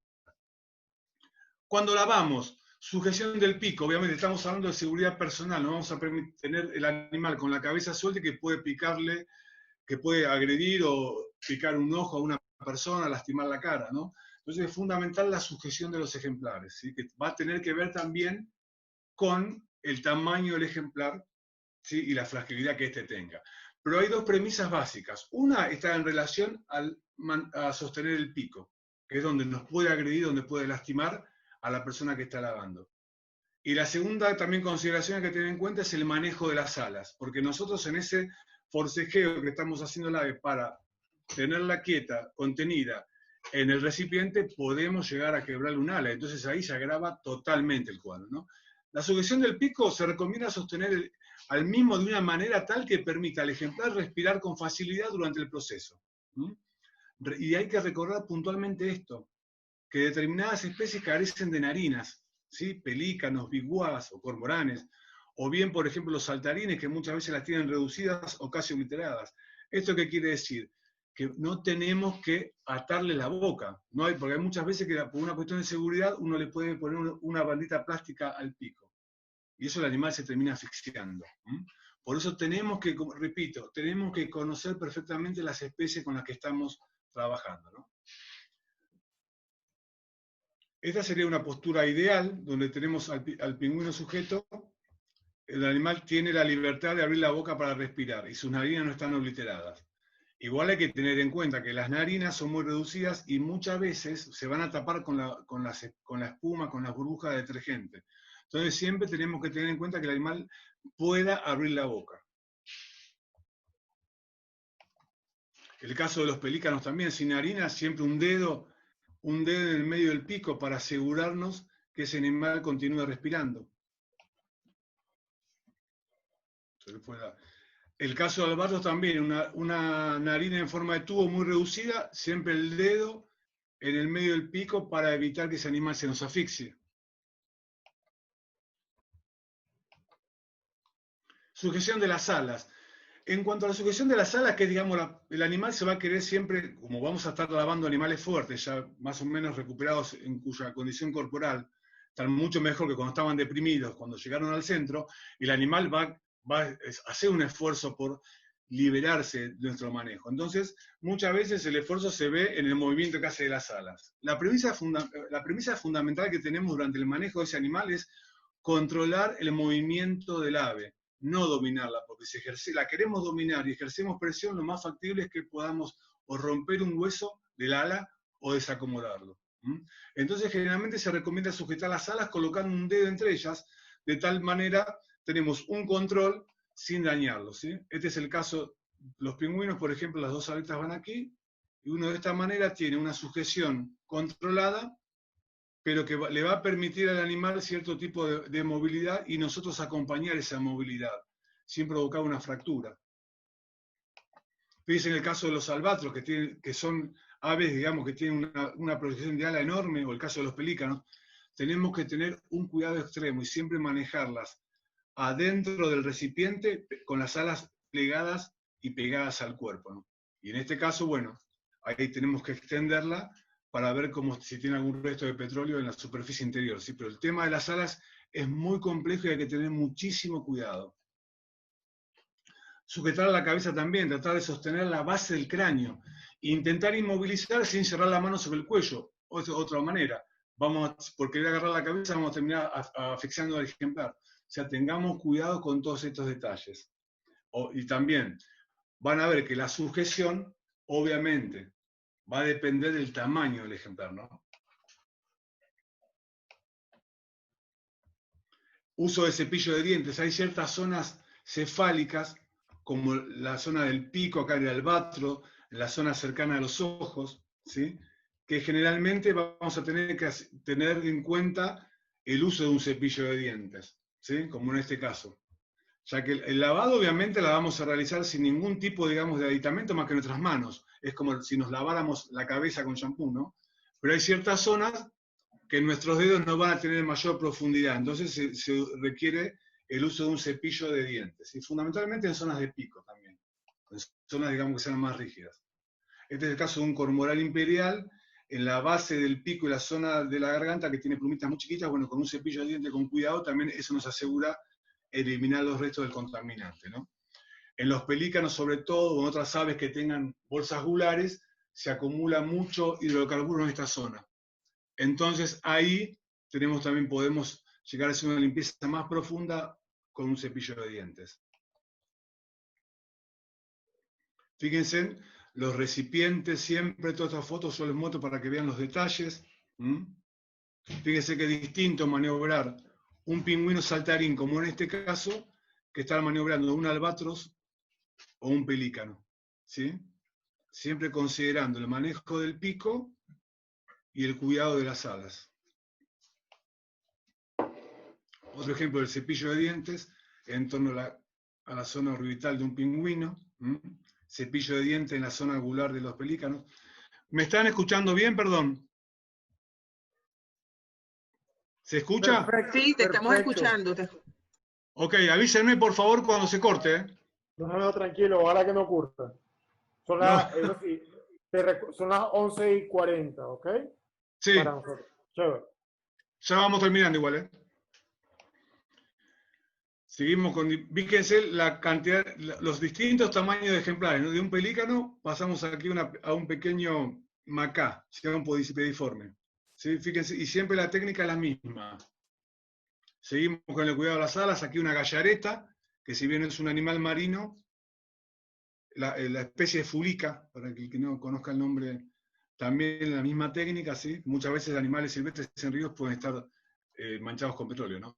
Cuando lavamos, sujeción del pico, obviamente estamos hablando de seguridad personal, no vamos a permitir tener el animal con la cabeza suelta que puede picarle, que puede agredir o picar un ojo a una persona, lastimar la cara, ¿no? Entonces es fundamental la sujeción de los ejemplares, ¿sí? Que va a tener que ver también con el tamaño del ejemplar, ¿sí? Y la fragilidad que éste tenga. Pero hay dos premisas básicas. Una está en relación a sostener el pico, que es donde nos puede agredir, donde puede lastimar a la persona que está lavando. Y la segunda también consideración que hay que tener en cuenta es el manejo de las alas, porque nosotros en ese forcejeo que estamos haciendo el ave para tenerla quieta, contenida en el recipiente, podemos llegar a quebrarle un ala. Entonces ahí se agrava totalmente el cuadro, ¿no? La sujeción del pico se recomienda sostener al mismo de una manera tal que permita al ejemplar respirar con facilidad durante el proceso. Y hay que recordar puntualmente esto, que determinadas especies carecen de narinas, ¿sí? Pelícanos, biguás o cormoranes, o bien, por ejemplo, los saltarines, que muchas veces las tienen reducidas o casi obliteradas. ¿Esto qué quiere decir? Que no tenemos que atarle la boca, ¿no? Porque hay muchas veces que por una cuestión de seguridad uno le puede poner una bandita plástica al pico, y eso el animal se termina asfixiando. Por eso tenemos que, repito, tenemos que conocer perfectamente las especies con las que estamos trabajando, ¿no? Esta sería una postura ideal, donde tenemos al pingüino sujeto. El animal tiene la libertad de abrir la boca para respirar y sus narinas no están obliteradas. Igual hay que tener en cuenta que las narinas son muy reducidas y muchas veces se van a tapar con la espuma, con las burbujas de detergente. Entonces siempre tenemos que tener en cuenta que el animal pueda abrir la boca. El caso de los pelícanos también, sin narina, siempre un dedo en el medio del pico para asegurarnos que ese animal continúe respirando. El caso de albatros también, una narina en forma de tubo muy reducida, siempre el dedo en el medio del pico para evitar que ese animal se nos asfixie. Sujeción de las alas. En cuanto a la sujeción de las alas, que digamos, el animal se va a querer siempre, como vamos a estar lavando animales fuertes, ya más o menos recuperados en cuya condición corporal, están mucho mejor que cuando estaban deprimidos, cuando llegaron al centro, y el animal va a hacer un esfuerzo por liberarse de nuestro manejo. Entonces, muchas veces el esfuerzo se ve en el movimiento que hace de las alas. La premisa fundamental que tenemos durante el manejo de ese animal es controlar el movimiento del ave, no dominarla, porque si la queremos dominar y ejercemos presión, lo más factible es que podamos o romper un hueso del ala o desacomodarlo. Entonces, generalmente se recomienda sujetar las alas colocando un dedo entre ellas, de tal manera tenemos un control sin dañarlos, ¿sí? Este es el caso, los pingüinos, por ejemplo, las dos aletas van aquí, y uno de esta manera tiene una sujeción controlada, pero que le va a permitir al animal cierto tipo de movilidad y nosotros acompañar esa movilidad, sin provocar una fractura. Fíjense en el caso de los albatros, que son aves, digamos, que tienen una proyección de ala enorme, o el caso de los pelícanos, tenemos que tener un cuidado extremo y siempre manejarlas adentro del recipiente con las alas plegadas y pegadas al cuerpo, ¿no? Y en este caso, bueno, ahí tenemos que extenderla para ver si tiene algún resto de petróleo en la superficie interior, ¿sí? Pero el tema de las alas es muy complejo y hay que tener muchísimo cuidado. Sujetar la cabeza también, tratar de sostener la base del cráneo e intentar inmovilizar sin cerrar la mano sobre el cuello. Otra manera, por querer agarrar la cabeza vamos a terminar asfixiando al ejemplar. O sea, tengamos cuidado con todos estos detalles. Y también van a ver que la sujeción, obviamente, va a depender del tamaño del ejemplar, ¿no? Uso de cepillo de dientes. Hay ciertas zonas cefálicas, como la zona del pico, acá en el albatro, la zona cercana a los ojos, ¿sí? Que generalmente vamos a tener que tener en cuenta el uso de un cepillo de dientes, ¿sí? Como en este caso. Ya que el lavado obviamente la vamos a realizar sin ningún tipo, digamos, de aditamento más que nuestras manos. Es como si nos laváramos la cabeza con shampoo, ¿no? Pero hay ciertas zonas que nuestros dedos no van a tener mayor profundidad, entonces se requiere el uso de un cepillo de dientes, y fundamentalmente en zonas de pico también, en zonas, digamos, que sean más rígidas. Este es el caso de un cormoral imperial, en la base del pico y la zona de la garganta, que tiene plumitas muy chiquitas, bueno, con un cepillo de dientes con cuidado, también eso nos asegura eliminar los restos del contaminante, ¿no? En los pelícanos, sobre todo, o en otras aves que tengan bolsas gulares, se acumula mucho hidrocarburo en esta zona. Entonces ahí podemos llegar a hacer una limpieza más profunda con un cepillo de dientes. Fíjense, los recipientes, siempre todas estas fotos yo les muestro para que vean los detalles. Fíjense que es distinto maniobrar un pingüino saltarín, como en este caso, que estar maniobrando un albatros o un pelícano, ¿sí? Siempre considerando el manejo del pico y el cuidado de las alas. Otro ejemplo del cepillo de dientes en torno a la zona orbital de un pingüino. Cepillo de dientes en la zona gular de los pelícanos. ¿Me están escuchando bien, perdón? ¿Se escucha? Perfecto, Sí, te estamos perfecto. escuchando. Ok, avísenme por favor cuando se corte, ¿eh? No, tranquilo, ojalá que no ocurra. Son eso sí, son las 11:40, ¿ok? Sí, Para nosotros. Chévere. ya vamos terminando igual, ¿eh? Seguimos con, fíjense la cantidad, los distintos tamaños de ejemplares, ¿no? De un pelícano pasamos aquí a un pequeño macá, si un podicipediforme. ¿Sí? Fíjense, y siempre la técnica es la misma. Seguimos con el cuidado de las alas, aquí una gallareta, que si bien es un animal marino, la especie de fulica, para el que no conozca el nombre, también la misma técnica, ¿sí? Muchas veces animales silvestres en ríos pueden estar manchados con petróleo, ¿no?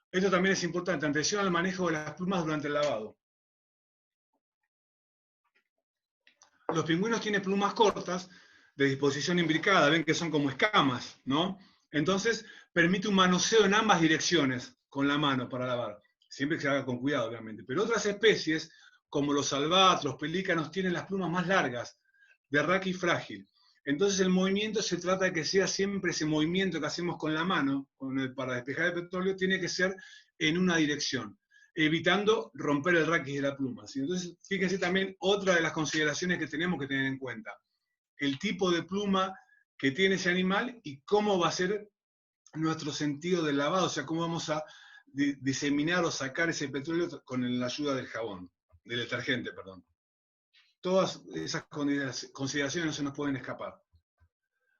Esto también es importante, atención al manejo de las plumas durante el lavado. Los pingüinos tienen plumas cortas, de disposición imbricada, ven que son como escamas, ¿no? Entonces, permite un manoseo en ambas direcciones con la mano para lavar. Siempre que se haga con cuidado, obviamente. Pero otras especies, como los albatros, pelícanos, tienen las plumas más largas, de raquis frágil. Entonces el movimiento se trata de que sea siempre ese movimiento que hacemos con la mano, para despejar el petróleo, tiene que ser en una dirección, evitando romper el raquis de la pluma, ¿sí? Entonces, fíjense también otra de las consideraciones que tenemos que tener en cuenta. El tipo de pluma que tiene ese animal y cómo va a ser nuestro sentido del lavado, o sea, cómo vamos a diseminar o sacar ese petróleo con la ayuda del jabón, del detergente, perdón. Todas esas consideraciones no se nos pueden escapar.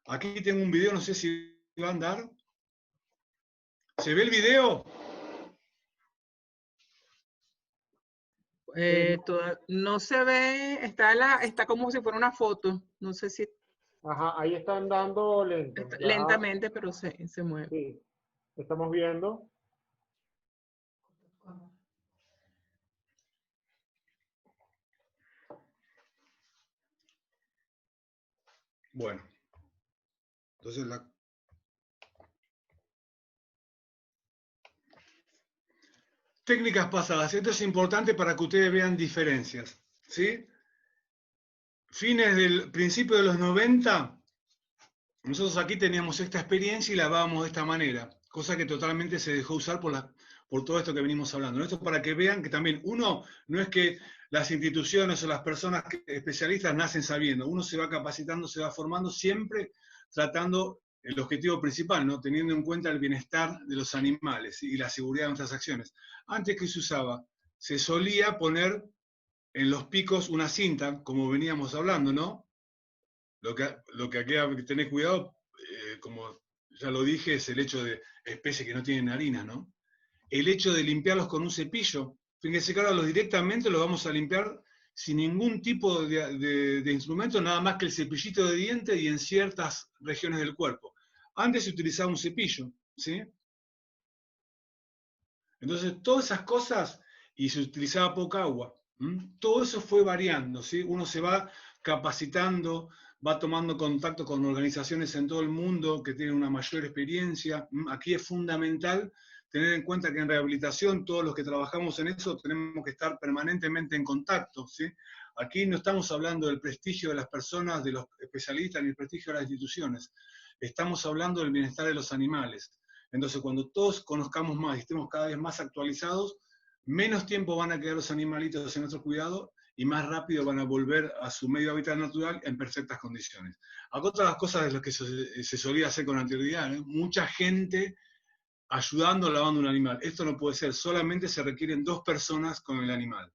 Aquí tengo un video, no sé si va a andar. ¿Se ve el video? No se ve, está como si fuera una foto. No sé si Ajá, ahí están dando lento. Ya, lentamente, pero se mueve. sí, estamos viendo. Bueno, entonces técnicas pasadas. Esto es importante para que ustedes vean diferencias, ¿sí? Fines del principio de los 90, nosotros aquí teníamos esta experiencia y la dábamos de esta manera, cosa que totalmente se dejó usar por todo esto que venimos hablando. Esto para que vean que también uno, no es que las instituciones o las personas especialistas nacen sabiendo, uno se va capacitando, se va formando, siempre tratando el objetivo principal, ¿no? Teniendo en cuenta el bienestar de los animales y la seguridad de nuestras acciones. Antes, ¿qué se usaba? Se solía poner en los picos una cinta, como veníamos hablando, ¿no? Lo que aquí hay que tener cuidado, como ya lo dije, es el hecho de especies que no tienen harina, ¿no? El hecho de limpiarlos con un cepillo. Fíjense que ahora directamente los vamos a limpiar sin ningún tipo de instrumento, nada más que el cepillito de diente y en ciertas regiones del cuerpo. Antes se utilizaba un cepillo, ¿sí? Entonces, todas esas cosas, y se utilizaba poca agua. Todo eso fue variando, ¿sí? Uno se va capacitando, va tomando contacto con organizaciones en todo el mundo que tienen una mayor experiencia. Aquí es fundamental tener en cuenta que en rehabilitación, todos los que trabajamos en eso, tenemos que estar permanentemente en contacto, ¿sí? Aquí no estamos hablando del prestigio de las personas, de los especialistas, ni el prestigio de las instituciones. Estamos hablando del bienestar de los animales. Entonces, cuando todos conozcamos más y estemos cada vez más actualizados, menos tiempo van a quedar los animalitos en nuestro cuidado y más rápido van a volver a su medio hábitat natural en perfectas condiciones. Acá otra de las cosas de las que se solía hacer con anterioridad, mucha gente ayudando lavando un animal. Esto no puede ser, solamente se requieren 2 personas con el animal.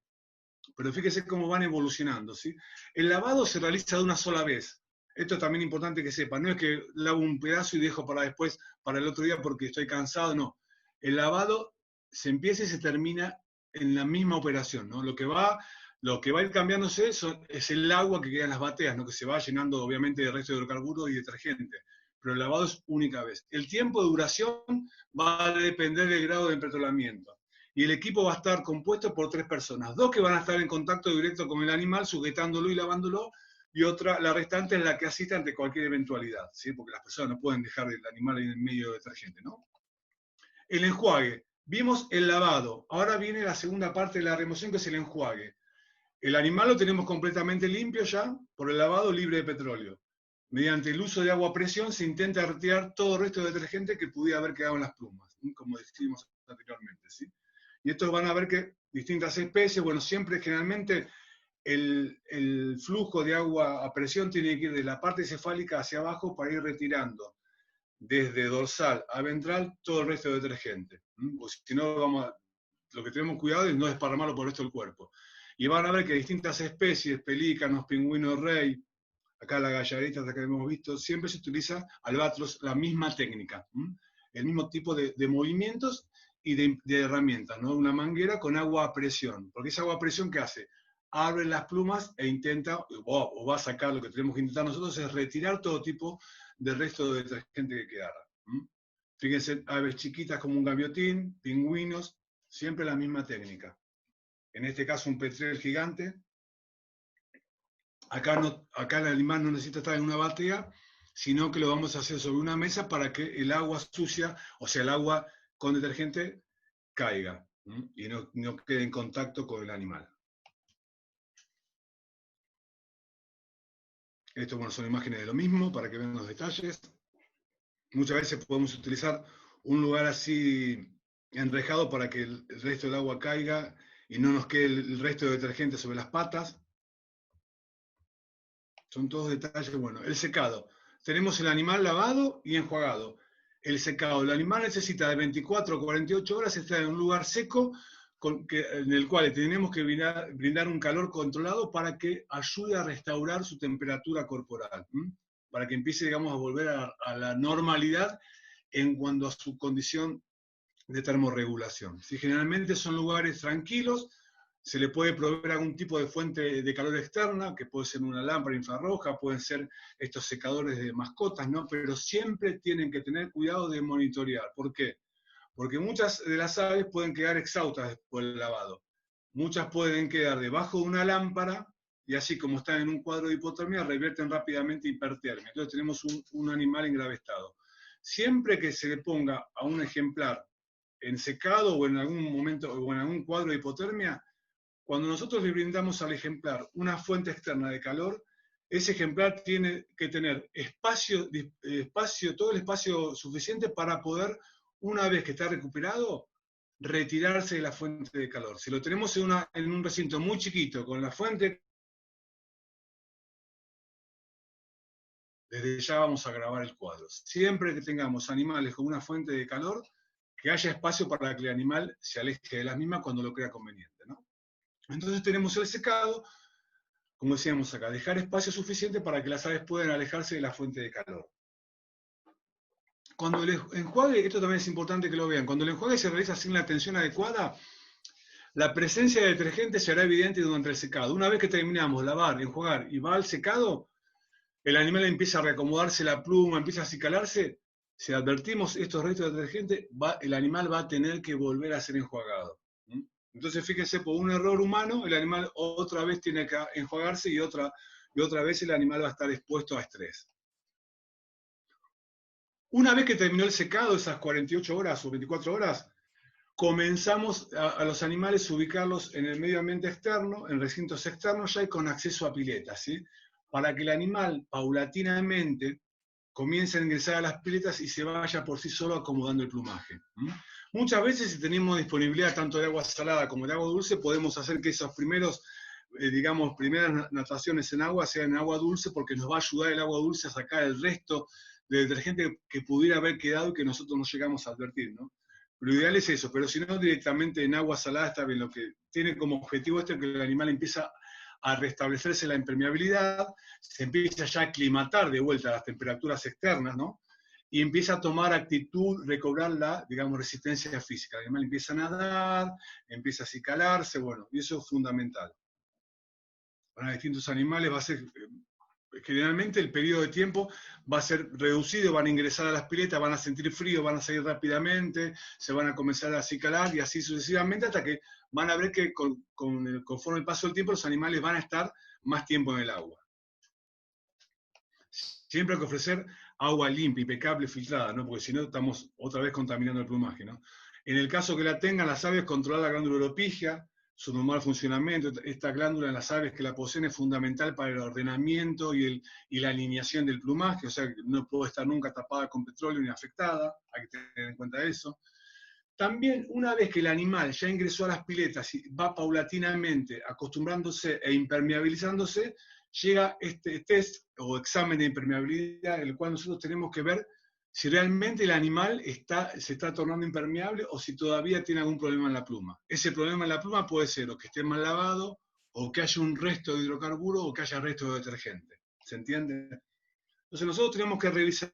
Pero fíjese cómo van evolucionando, ¿sí? El lavado se realiza de una sola vez. Esto es también importante que sepan. No es que lavo un pedazo y dejo para después, para el otro día porque estoy cansado, no. El lavado se empieza y se termina en la misma operación, ¿no? Lo que va a ir cambiándose es el agua que queda en las bateas, ¿no? Que se va llenando obviamente de resto de hidrocarburos y detergente. Pero el lavado es única vez. El tiempo de duración va a depender del grado de empetrolamiento. Y el equipo va a estar compuesto por 3 personas. 2 que van a estar en contacto directo con el animal, sujetándolo y lavándolo, y la restante es la que asiste ante cualquier eventualidad, ¿sí? Porque las personas no pueden dejar el animal en el medio de detergente, ¿no? El enjuague. Vimos el lavado. Ahora viene la segunda parte de la remoción, que es el enjuague. El animal lo tenemos completamente limpio ya por el lavado libre de petróleo. Mediante el uso de agua a presión se intenta retirar todo el resto de detergente que pudiera haber quedado en las plumas, como describimos anteriormente, ¿sí? Y estos van a ver que distintas especies, bueno, siempre generalmente el flujo de agua a presión tiene que ir de la parte cefálica hacia abajo para ir retirando desde dorsal a ventral todo el resto de detergente. Porque si no, lo que tenemos cuidado es no desparramarlo por el resto del cuerpo. Y van a ver que distintas especies, pelícanos, pingüinos rey, acá la gallarita que hemos visto, siempre se utiliza albatros, la misma técnica, el mismo tipo de movimientos y de herramientas, ¿no? Una manguera con agua a presión, porque esa agua a presión, ¿qué hace? Abre las plumas e intenta, o va a sacar, lo que tenemos que intentar nosotros es retirar todo tipo de resto de detergente que quedara. Fíjense, aves chiquitas como un gaviotín, pingüinos, siempre la misma técnica. En este caso un petrel gigante. Acá el animal no necesita estar en una batea, sino que lo vamos a hacer sobre una mesa para que el agua sucia, o sea, el agua con detergente, caiga y no quede en contacto con el animal. Esto, bueno, son imágenes de lo mismo para que vean los detalles. Muchas veces podemos utilizar un lugar así enrejado para que el resto del agua caiga y no nos quede el resto de detergente sobre las patas. Son todos detalles. Bueno, el secado. Tenemos el animal lavado y enjuagado. El secado. El animal necesita de 24 a 48 horas estar en un lugar seco en el cual tenemos que brindar un calor controlado para que ayude a restaurar su temperatura corporal. Para que empiece, digamos, a volver a la normalidad en cuanto a su condición de termorregulación. Si generalmente son lugares tranquilos, se le puede proveer algún tipo de fuente de calor externa, que puede ser una lámpara infrarroja, pueden ser estos secadores de mascotas, ¿no? Pero siempre tienen que tener cuidado de monitorear. ¿Por qué? Porque muchas de las aves pueden quedar exhaustas después del lavado. Muchas pueden quedar debajo de una lámpara y así como están en un cuadro de hipotermia, revierten rápidamente hipertermia. Entonces tenemos un animal en grave estado. Siempre que se le ponga a un ejemplar en secado o en algún momento o en algún cuadro de hipotermia, cuando nosotros le brindamos al ejemplar una fuente externa de calor, ese ejemplar tiene que tener todo el espacio suficiente para poder, una vez que está recuperado, retirarse de la fuente de calor. Si lo tenemos en un recinto muy chiquito, con la fuente, desde ya vamos a grabar el cuadro. Siempre que tengamos animales con una fuente de calor, que haya espacio para que el animal se aleje de las mismas cuando lo crea conveniente, ¿no? Entonces tenemos el secado, como decíamos acá, dejar espacio suficiente para que las aves puedan alejarse de la fuente de calor. Cuando el enjuague, esto también es importante que lo vean, cuando el enjuague se realiza sin la atención adecuada, la presencia de detergente será evidente durante el secado. Una vez que terminamos lavar, enjuagar y va al secado, el animal empieza a reacomodarse la pluma, empieza a acicalarse. Si advertimos estos restos de detergente, el animal va a tener que volver a ser enjuagado. Entonces, fíjense, por un error humano, el animal otra vez tiene que enjuagarse y otra vez el animal va a estar expuesto a estrés. Una vez que terminó el secado, esas 48 horas o 24 horas, comenzamos a los animales a ubicarlos en el medio ambiente externo, en recintos externos ya y con acceso a piletas, ¿sí? Para que el animal paulatinamente comience a ingresar a las piletas y se vaya por sí solo acomodando el plumaje. Muchas veces, si tenemos disponibilidad tanto de agua salada como de agua dulce, podemos hacer que esos primeras nataciones en agua sean en agua dulce, porque nos va a ayudar el agua dulce a sacar el resto de detergente que pudiera haber quedado y que nosotros no llegamos a advertir, ¿no? Lo ideal es eso, pero si no, directamente en agua salada está bien. Lo que tiene como objetivo esto es que el animal empieza a restablecerse la impermeabilidad, se empieza ya a aclimatar de vuelta a las temperaturas externas, ¿no? Y empieza a tomar actitud, recobrar la, digamos, resistencia física. El animal empieza a nadar, empieza a acicalarse, bueno, y eso es fundamental. Para distintos animales va a ser, generalmente el periodo de tiempo va a ser reducido, van a ingresar a las piletas, van a sentir frío, van a salir rápidamente, se van a comenzar a acicalar y así sucesivamente hasta que van a ver que conforme el paso del tiempo los animales van a estar más tiempo en el agua. Siempre hay que ofrecer agua limpia, impecable, filtrada, ¿no? Porque si no estamos otra vez contaminando el plumaje, ¿no? En el caso que la tengan las aves, controlar la glándula oropigia, su normal funcionamiento. Esta glándula en las aves que la poseen es fundamental para el ordenamiento y la alineación del plumaje, o sea, que no puede estar nunca tapada con petróleo ni afectada, hay que tener en cuenta eso. También, una vez que el animal ya ingresó a las piletas y va paulatinamente acostumbrándose e impermeabilizándose, llega este test o examen de impermeabilidad, en el cual nosotros tenemos que ver si realmente el animal se está tornando impermeable o si todavía tiene algún problema en la pluma. Ese problema en la pluma puede ser o que esté mal lavado, o que haya un resto de hidrocarburo, o que haya resto de detergente. ¿Se entiende? Entonces nosotros tenemos que revisar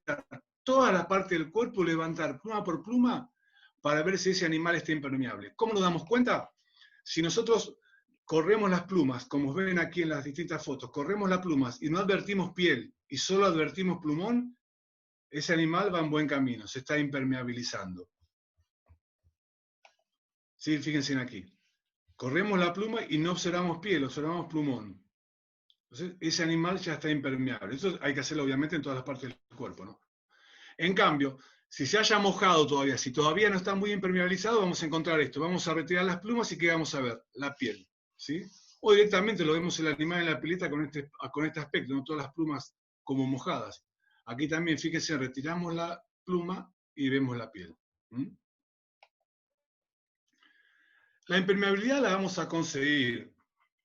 toda la parte del cuerpo, levantar pluma por pluma, para ver si ese animal está impermeable. ¿Cómo nos damos cuenta? Si nosotros corremos las plumas, como ven aquí en las distintas fotos, corremos las plumas y no advertimos piel y solo advertimos plumón, ese animal va en buen camino, se está impermeabilizando. ¿Sí? Fíjense aquí. Corremos la pluma y no observamos piel, observamos plumón. Entonces, ese animal ya está impermeable. Eso hay que hacerlo obviamente en todas las partes del cuerpo, ¿no? En cambio, si se haya mojado todavía, si todavía no está muy impermeabilizado, vamos a encontrar esto. Vamos a retirar las plumas y ¿qué vamos a ver? La piel, ¿sí? O directamente lo vemos el animal en la pileta con este aspecto, ¿no? Todas las plumas como mojadas. Aquí también, fíjense, retiramos la pluma y vemos la piel. La impermeabilidad la vamos a conseguir.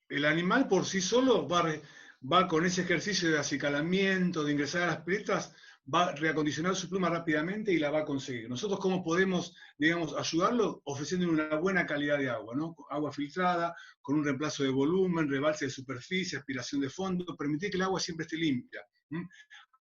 El animal por sí solo va con ese ejercicio de acicalamiento, de ingresar a las piletas, va a reacondicionar su pluma rápidamente y la va a conseguir. Nosotros, ¿cómo podemos, digamos, ayudarlo? Ofreciéndole una buena calidad de agua, ¿no? Agua filtrada, con un reemplazo de volumen, rebalse de superficie, aspiración de fondo, permitir que el agua siempre esté limpia.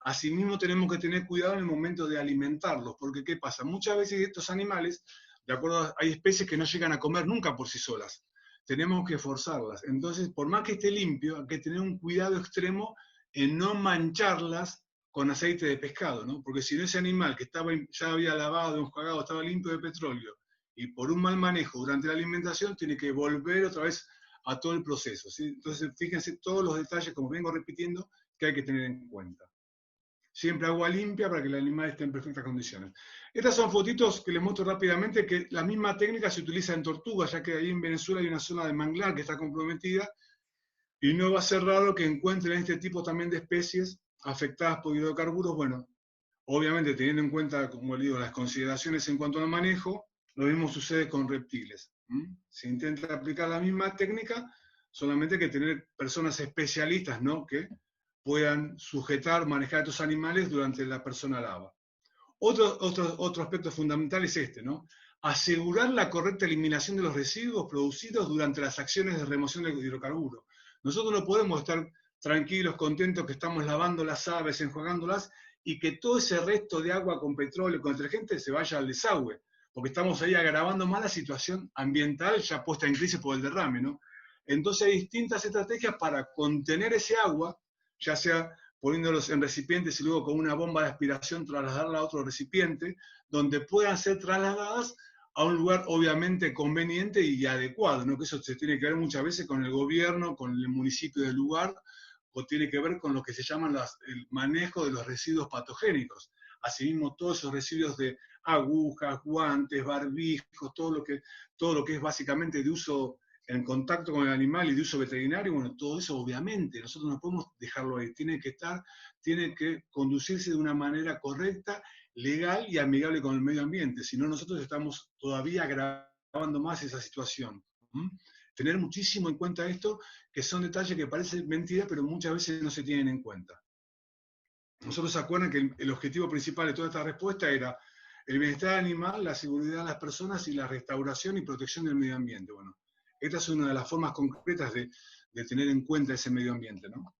Asimismo, tenemos que tener cuidado en el momento de alimentarlos, porque ¿qué pasa? Muchas veces estos animales, de acuerdo, hay especies que no llegan a comer nunca por sí solas. Tenemos que forzarlas. Entonces, por más que esté limpio, hay que tener un cuidado extremo en no mancharlas con aceite de pescado, ¿no? Porque si no, ese animal que ya había lavado, enjuagado, estaba limpio de petróleo, y por un mal manejo durante la alimentación, tiene que volver otra vez a todo el proceso, ¿sí? Entonces, fíjense todos los detalles, como vengo repitiendo, que hay que tener en cuenta. Siempre agua limpia para que el animal esté en perfectas condiciones. Estas son fotitos que les muestro rápidamente, que la misma técnica se utiliza en tortugas, ya que ahí en Venezuela hay una zona de manglar que está comprometida, y no va a ser raro que encuentren este tipo también de especies afectadas por hidrocarburos. Bueno, obviamente teniendo en cuenta, como le digo, las consideraciones en cuanto al manejo, lo mismo sucede con reptiles. Se intenta aplicar la misma técnica, solamente hay que tener personas especialistas, ¿no?, que puedan sujetar, manejar a estos animales durante la persona lava. Otro aspecto fundamental es este, ¿no? Asegurar la correcta eliminación de los residuos producidos durante las acciones de remoción de hidrocarburos. Nosotros no podemos estar tranquilos, contentos que estamos lavando las aves, enjuagándolas, y que todo ese resto de agua con petróleo, con detergente, se vaya al desagüe, porque estamos ahí agravando más la situación ambiental ya puesta en crisis por el derrame, ¿no? Entonces hay distintas estrategias para contener ese agua, ya sea poniéndolos en recipientes y luego con una bomba de aspiración trasladarla a otro recipiente, donde puedan ser trasladadas a un lugar obviamente conveniente y adecuado, ¿no? Que eso se tiene que ver muchas veces con el gobierno, con el municipio del lugar, o tiene que ver con lo que se llaman el manejo de los residuos patogénicos. Asimismo, todos esos residuos de agujas, guantes, barbijos, todo lo que es básicamente de uso en contacto con el animal y de uso veterinario, bueno, todo eso obviamente, nosotros no podemos dejarlo ahí, tiene que conducirse de una manera correcta, legal y amigable con el medio ambiente, si no nosotros estamos todavía agravando más esa situación. Tener muchísimo en cuenta esto, que son detalles que parecen mentira, pero muchas veces no se tienen en cuenta. Nosotros se acuerdan que el objetivo principal de toda esta respuesta era el bienestar animal, la seguridad de las personas y la restauración y protección del medio ambiente. Bueno, esta es una de las formas concretas de tener en cuenta ese medio ambiente, ¿no?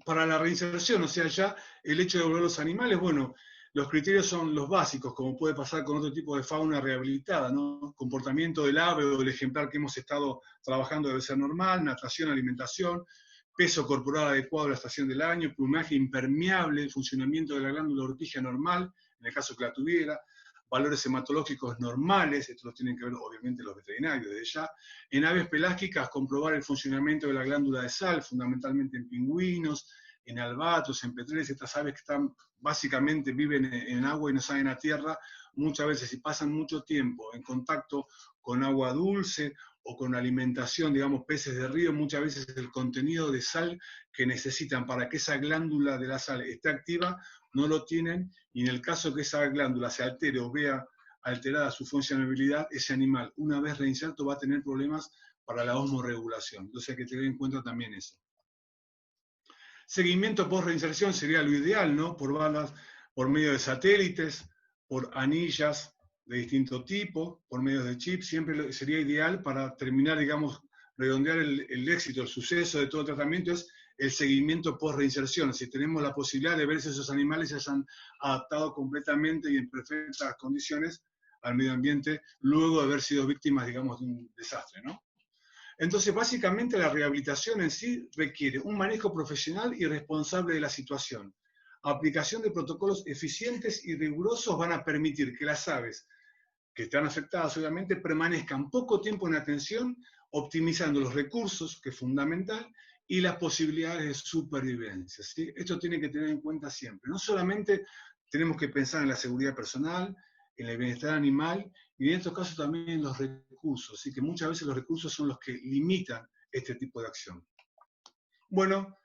Para la reinserción, o sea, ya el hecho de devolver los animales, bueno, los criterios son los básicos, como puede pasar con otro tipo de fauna rehabilitada, ¿no? Comportamiento del ave o del ejemplar que hemos estado trabajando debe ser normal, natación, alimentación, peso corporal adecuado a la estación del año, plumaje impermeable, funcionamiento de la glándula ortigia normal, en el caso que la tuviera, valores hematológicos normales, esto lo tienen que ver obviamente los veterinarios desde ya. En aves pelágicas, comprobar el funcionamiento de la glándula de sal, fundamentalmente en pingüinos, en albatros, en petreles, estas aves que básicamente viven en agua y no salen a tierra, muchas veces si pasan mucho tiempo en contacto con agua dulce o con alimentación, digamos, peces de río, muchas veces el contenido de sal que necesitan para que esa glándula de la sal esté activa, no lo tienen, y en el caso que esa glándula se altere o vea alterada su funcionalidad, ese animal, una vez reinserto, va a tener problemas para la osmorregulación. Entonces hay que tener en cuenta también eso. Seguimiento post-reinserción sería lo ideal, ¿no? Por balas, por medio de satélites, por anillas de distinto tipo, por medio de chips, siempre sería ideal para terminar, digamos, redondear el éxito, el suceso de todo el tratamiento, es el seguimiento post-reinserción. Si tenemos la posibilidad de ver si esos animales se han adaptado completamente y en perfectas condiciones al medio ambiente, luego de haber sido víctimas, digamos, de un desastre, ¿no? Entonces, básicamente la rehabilitación en sí requiere un manejo profesional y responsable de la situación. Aplicación de protocolos eficientes y rigurosos van a permitir que las aves que están afectadas, obviamente, permanezcan poco tiempo en atención, optimizando los recursos, que es fundamental, y las posibilidades de supervivencia, ¿sí? Esto tiene que tener en cuenta siempre. No solamente tenemos que pensar en la seguridad personal, en el bienestar animal, y en estos casos también en los recursos, así que muchas veces los recursos son los que limitan este tipo de acción. Bueno,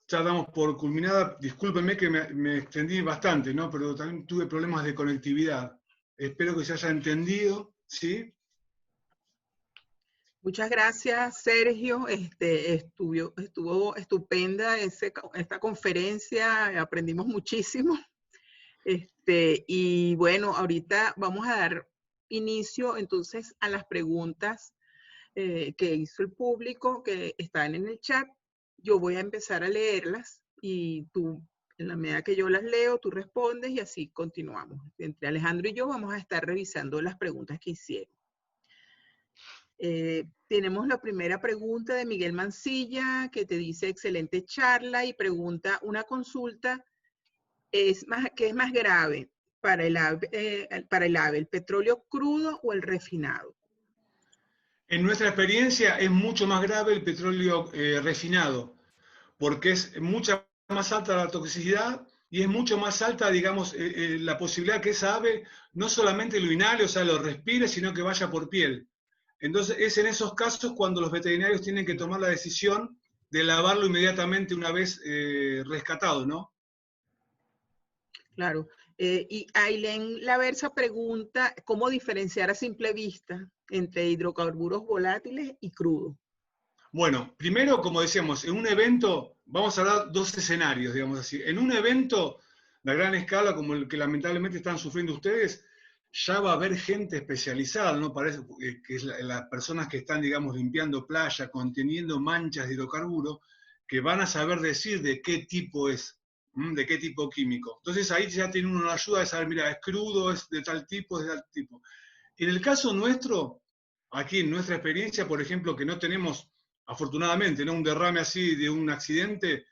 ya damos por culminada, discúlpenme que me extendí bastante, ¿no? Pero también tuve problemas de conectividad. Espero que se haya entendido, ¿sí? Muchas gracias, Sergio. Estuvo estupenda esta conferencia, aprendimos muchísimo. Y bueno, ahorita vamos a dar inicio entonces a las preguntas que hizo el público, que están en el chat. Yo voy a empezar a leerlas y tú, en la medida que yo las leo, tú respondes y así continuamos. Entre Alejandro y yo vamos a estar revisando las preguntas que hicieron. Tenemos la primera pregunta de Miguel Mancilla, que te dice excelente charla y pregunta una consulta, ¿qué es más grave para el ave, el petróleo crudo o el refinado? En nuestra experiencia es mucho más grave el petróleo refinado, porque es mucha más alta la toxicidad y es mucho más alta, digamos, la posibilidad que esa ave no solamente lo inhale, o sea, lo respire, sino que vaya por piel. Entonces es en esos casos cuando los veterinarios tienen que tomar la decisión de lavarlo inmediatamente una vez rescatado, ¿no? Claro. Y Ailén Laversa pregunta, ¿cómo diferenciar a simple vista entre hidrocarburos volátiles y crudos? Bueno, primero, como decíamos, en un evento, vamos a hablar dos escenarios, digamos así. En un evento de gran escala, como el que lamentablemente están sufriendo ustedes, ya va a haber gente especializada, ¿no? Parece que es las personas que están, digamos, limpiando playa, conteniendo manchas de hidrocarburo, que van a saber decir de qué tipo es, de qué tipo químico. Entonces ahí ya tiene uno la ayuda de saber, mira, es crudo, es de tal tipo, es de tal tipo. En el caso nuestro, aquí en nuestra experiencia, por ejemplo, que no tenemos, afortunadamente, ¿no? Un derrame así de un accidente,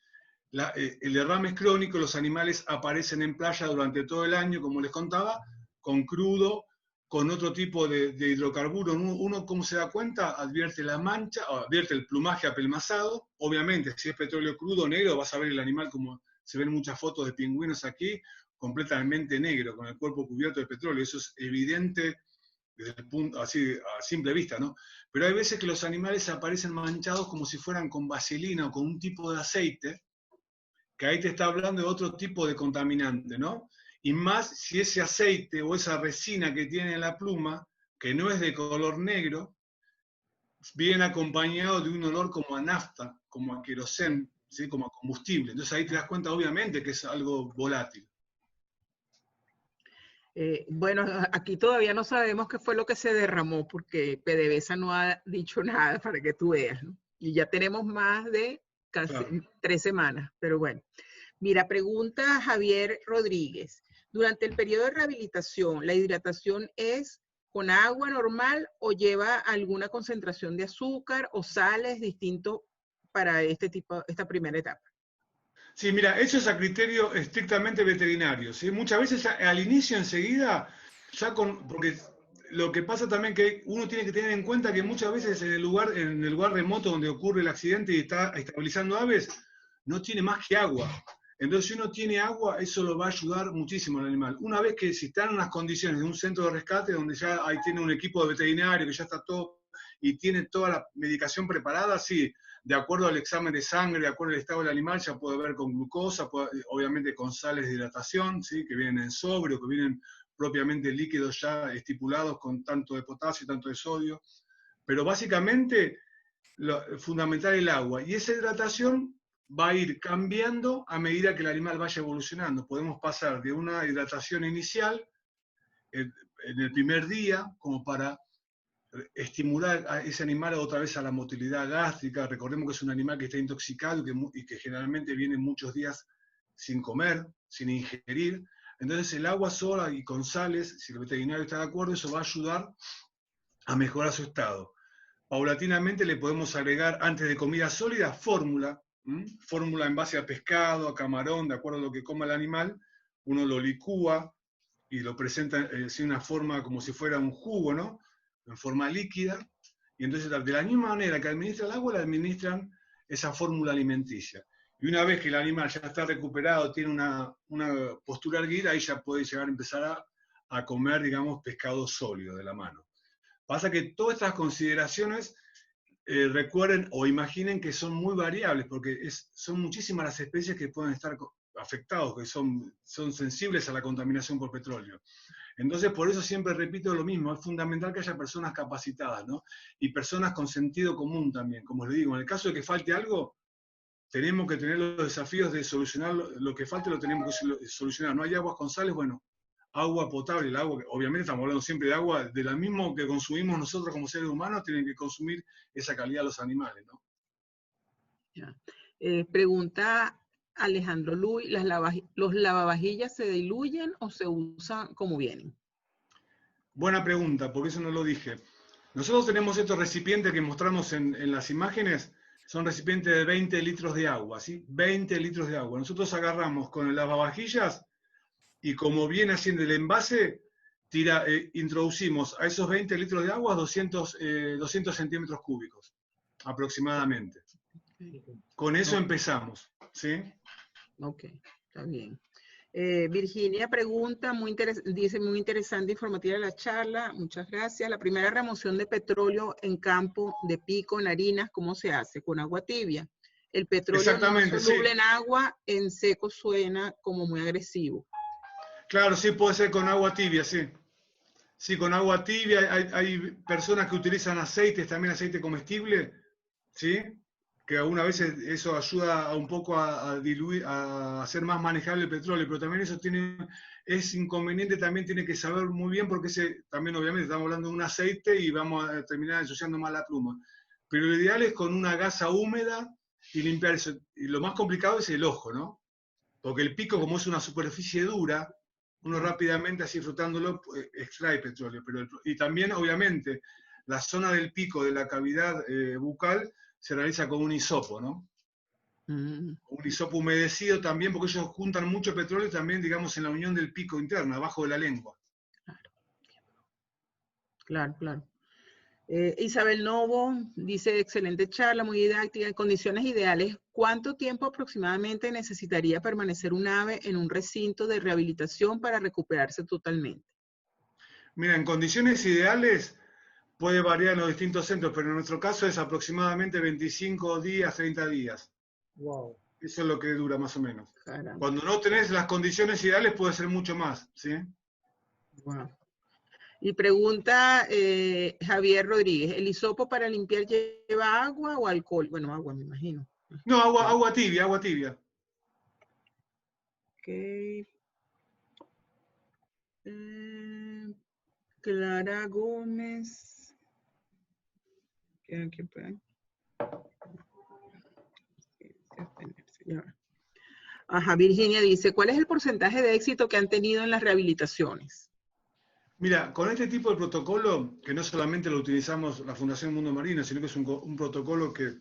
el derrame es crónico, los animales aparecen en playa durante todo el año, como les contaba, con crudo, con otro tipo de hidrocarburo. Uno, ¿cómo se da cuenta? Advierte la mancha, advierte el plumaje apelmazado. Obviamente, si es petróleo crudo negro, vas a ver el animal, como se ven muchas fotos de pingüinos aquí, completamente negro, con el cuerpo cubierto de petróleo. Eso es evidente desde el punto, así, a simple vista, ¿no? Pero hay veces que los animales aparecen manchados como si fueran con vaselina o con un tipo de aceite, que ahí te está hablando de otro tipo de contaminante, ¿no? Y más si ese aceite o esa resina que tiene en la pluma, que no es de color negro, viene acompañado de un olor como a nafta, como a querosén, ¿sí? Como a combustible. Entonces ahí te das cuenta, obviamente, que es algo volátil. Bueno, aquí todavía no sabemos qué fue lo que se derramó porque PDVSA no ha dicho nada para que tú veas, ¿no? Y ya tenemos más de casi 3 semanas, pero bueno. Mira, pregunta Javier Rodríguez. Durante el periodo de rehabilitación, ¿la hidratación es con agua normal o lleva alguna concentración de azúcar o sales distinto para esta primera etapa? Sí, mira, eso es a criterio estrictamente veterinario, ¿sí? Muchas veces al inicio enseguida, porque lo que pasa también que uno tiene que tener en cuenta que muchas veces en el lugar remoto donde ocurre el accidente y está estabilizando aves, no tiene más que agua. Entonces, si uno tiene agua, eso lo va a ayudar muchísimo al animal. Una vez que si están en unas condiciones de un centro de rescate donde ya ahí tiene un equipo de veterinario que ya está todo y tiene toda la medicación preparada, sí, de acuerdo al examen de sangre, de acuerdo al estado del animal, ya puede ver con glucosa, obviamente con sales de hidratación, ¿sí? Que vienen en sobre o que vienen propiamente líquidos ya estipulados con tanto de potasio y tanto de sodio. Pero básicamente, fundamental el agua. Y esa hidratación va a ir cambiando a medida que el animal vaya evolucionando. Podemos pasar de una hidratación inicial en el primer día, como para estimular a ese animal otra vez a la motilidad gástrica. Recordemos que es un animal que está intoxicado y que generalmente viene muchos días sin comer, sin ingerir. Entonces el agua sola y con sales, si el veterinario está de acuerdo, eso va a ayudar a mejorar su estado. Paulatinamente le podemos agregar, antes de comida sólida, fórmula en base a pescado, a camarón, de acuerdo a lo que coma el animal. Uno lo licúa y lo presenta en una forma como si fuera un jugo, ¿no? En forma líquida, y entonces de la misma manera que administra el agua, le administran esa fórmula alimenticia. Y una vez que el animal ya está recuperado, tiene una postura erguida, ahí ya puede llegar a empezar a comer, digamos, pescado sólido de la mano. Pasa que todas estas consideraciones, recuerden o imaginen que son muy variables, porque son muchísimas las especies que pueden estar afectados, que son sensibles a la contaminación por petróleo. Entonces, por eso siempre repito lo mismo, es fundamental que haya personas capacitadas, ¿no? Y personas con sentido común también. Como les digo, en el caso de que falte algo, tenemos que tener los desafíos de solucionar lo que falte, lo tenemos que solucionar. No hay aguas con sales, bueno, agua potable, el agua, obviamente estamos hablando siempre de agua, de la misma que consumimos nosotros como seres humanos, tienen que consumir esa calidad los animales, ¿no? Ya. Pregunta Alejandro Luis, ¿los lavavajillas se diluyen o se usan como vienen? Buena pregunta, porque eso no lo dije. Nosotros tenemos estos recipientes que mostramos en las imágenes, son recipientes de 20 litros de agua, ¿sí? 20 litros de agua. Nosotros agarramos con el lavavajillas y como viene haciendo el envase, introducimos a esos 20 litros de agua 200 centímetros cúbicos, aproximadamente. Con eso empezamos, ¿sí? Ok, está bien. Virginia pregunta, dice, muy interesante, informativa la charla, muchas gracias. La primera remoción de petróleo en campo de pico, en harinas, ¿cómo se hace? Con agua tibia. El petróleo no soluble en agua, en seco suena como muy agresivo. Claro, sí, puede ser con agua tibia, sí. Sí, con agua tibia. Hay personas que utilizan aceites, también aceite comestible, ¿sí? Que algunas veces eso ayuda un poco a diluir, a hacer más manejable el petróleo, pero también eso es inconveniente, también tiene que saber muy bien, porque también obviamente estamos hablando de un aceite y vamos a terminar ensuciando más la pluma. Pero lo ideal es con una gasa húmeda y limpiar eso. Y lo más complicado es el ojo, ¿no? Porque el pico, como es una superficie dura, uno rápidamente, así frotándolo, extrae petróleo. Y también, obviamente, la zona del pico de la cavidad bucal se realiza con un hisopo, ¿no? Un hisopo humedecido también, porque ellos juntan mucho petróleo también, digamos, en la unión del pico interno, abajo de la lengua. Claro, claro. Isabel Novo dice, excelente charla, muy didáctica. En condiciones ideales, ¿cuánto tiempo aproximadamente necesitaría permanecer un ave en un recinto de rehabilitación para recuperarse totalmente? Mira, en condiciones ideales puede variar en los distintos centros, pero en nuestro caso es aproximadamente 25 días, 30 días. Wow. Eso es lo que dura más o menos. Caramba. Cuando no tenés las condiciones ideales puede ser mucho más, ¿sí? Wow. Y pregunta Javier Rodríguez, ¿el hisopo para limpiar lleva agua o alcohol? Bueno, agua me imagino. No, agua tibia, agua tibia. Ok. Clara Gómez. ¿Qué pueden? Ajá, Virginia dice, ¿cuál es el porcentaje de éxito que han tenido en las rehabilitaciones? Mira, con este tipo de protocolo, que no solamente lo utilizamos la Fundación Mundo Marino, sino que es un protocolo que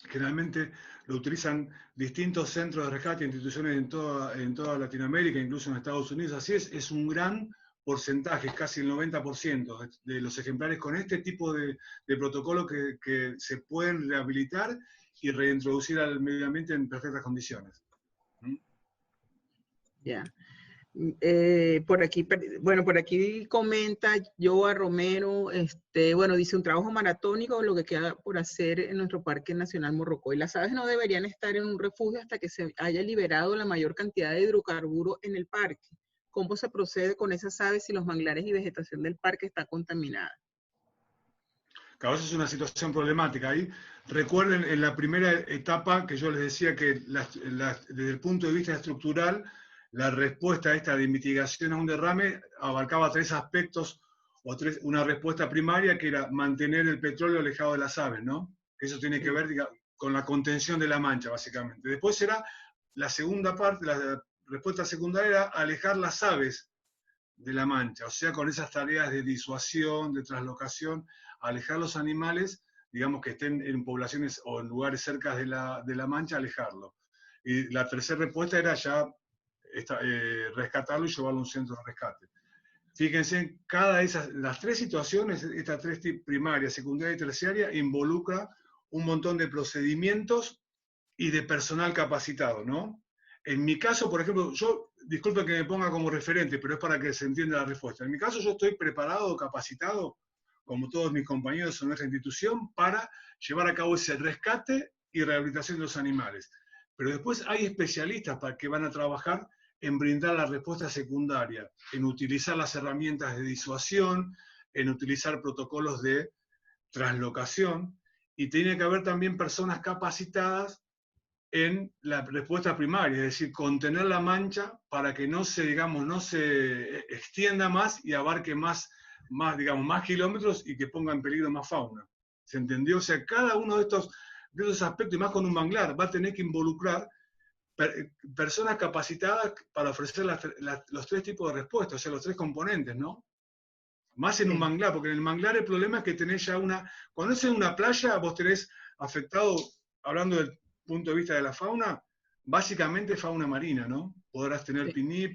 generalmente lo utilizan distintos centros de rescate e instituciones en toda Latinoamérica, incluso en Estados Unidos, así es un gran porcentaje, casi el 90% de los ejemplares con este tipo de protocolo que se pueden rehabilitar y reintroducir al medio ambiente en perfectas condiciones. Ya. Por aquí comenta Joa Romero, bueno, dice un trabajo maratónico lo que queda por hacer en nuestro Parque Nacional Morrocoy. Las aves no deberían estar en un refugio hasta que se haya liberado la mayor cantidad de hidrocarburos en el parque. ¿Cómo se procede con esas aves si los manglares y vegetación del parque está contaminada? Claro, eso es una situación problemática. Ahí recuerden en la primera etapa que yo les decía que desde el punto de vista estructural, la respuesta esta de mitigación a un derrame abarcaba tres aspectos, una respuesta primaria que era mantener el petróleo alejado de las aves, ¿no? Eso tiene que ver, digamos, con la contención de la mancha, básicamente. Después era la segunda parte, la respuesta secundaria era alejar las aves de la mancha, o sea, con esas tareas de disuasión, de traslocación, alejar los animales, digamos, que estén en poblaciones o en lugares cerca de la mancha, alejarlo. Y la tercera respuesta era ya rescatarlo y llevarlo a un centro de rescate. Fíjense, cada de las tres situaciones, estas tres primaria, secundaria y terciaria, involucra un montón de procedimientos y de personal capacitado, ¿no? En mi caso, por ejemplo, disculpe que me ponga como referente, pero es para que se entienda la respuesta. En mi caso, yo estoy preparado, capacitado, como todos mis compañeros en nuestra institución, para llevar a cabo ese rescate y rehabilitación de los animales. Pero después hay especialistas que van a trabajar en brindar la respuesta secundaria, en utilizar las herramientas de disuasión, en utilizar protocolos de translocación, y tiene que haber también personas capacitadas en la respuesta primaria, es decir, contener la mancha para que no se extienda más y abarque más kilómetros y que ponga en peligro más fauna. ¿Se entendió? O sea, cada uno de esos aspectos, y más con un manglar, va a tener que involucrar personas capacitadas para ofrecer los tres tipos de respuestas, o sea, los tres componentes, ¿no? Más en un manglar, porque en el manglar el problema es que tenés ya cuando es en una playa, vos tenés afectado, hablando del punto de vista de la fauna, básicamente fauna marina, ¿no? Podrás tener pinípedos,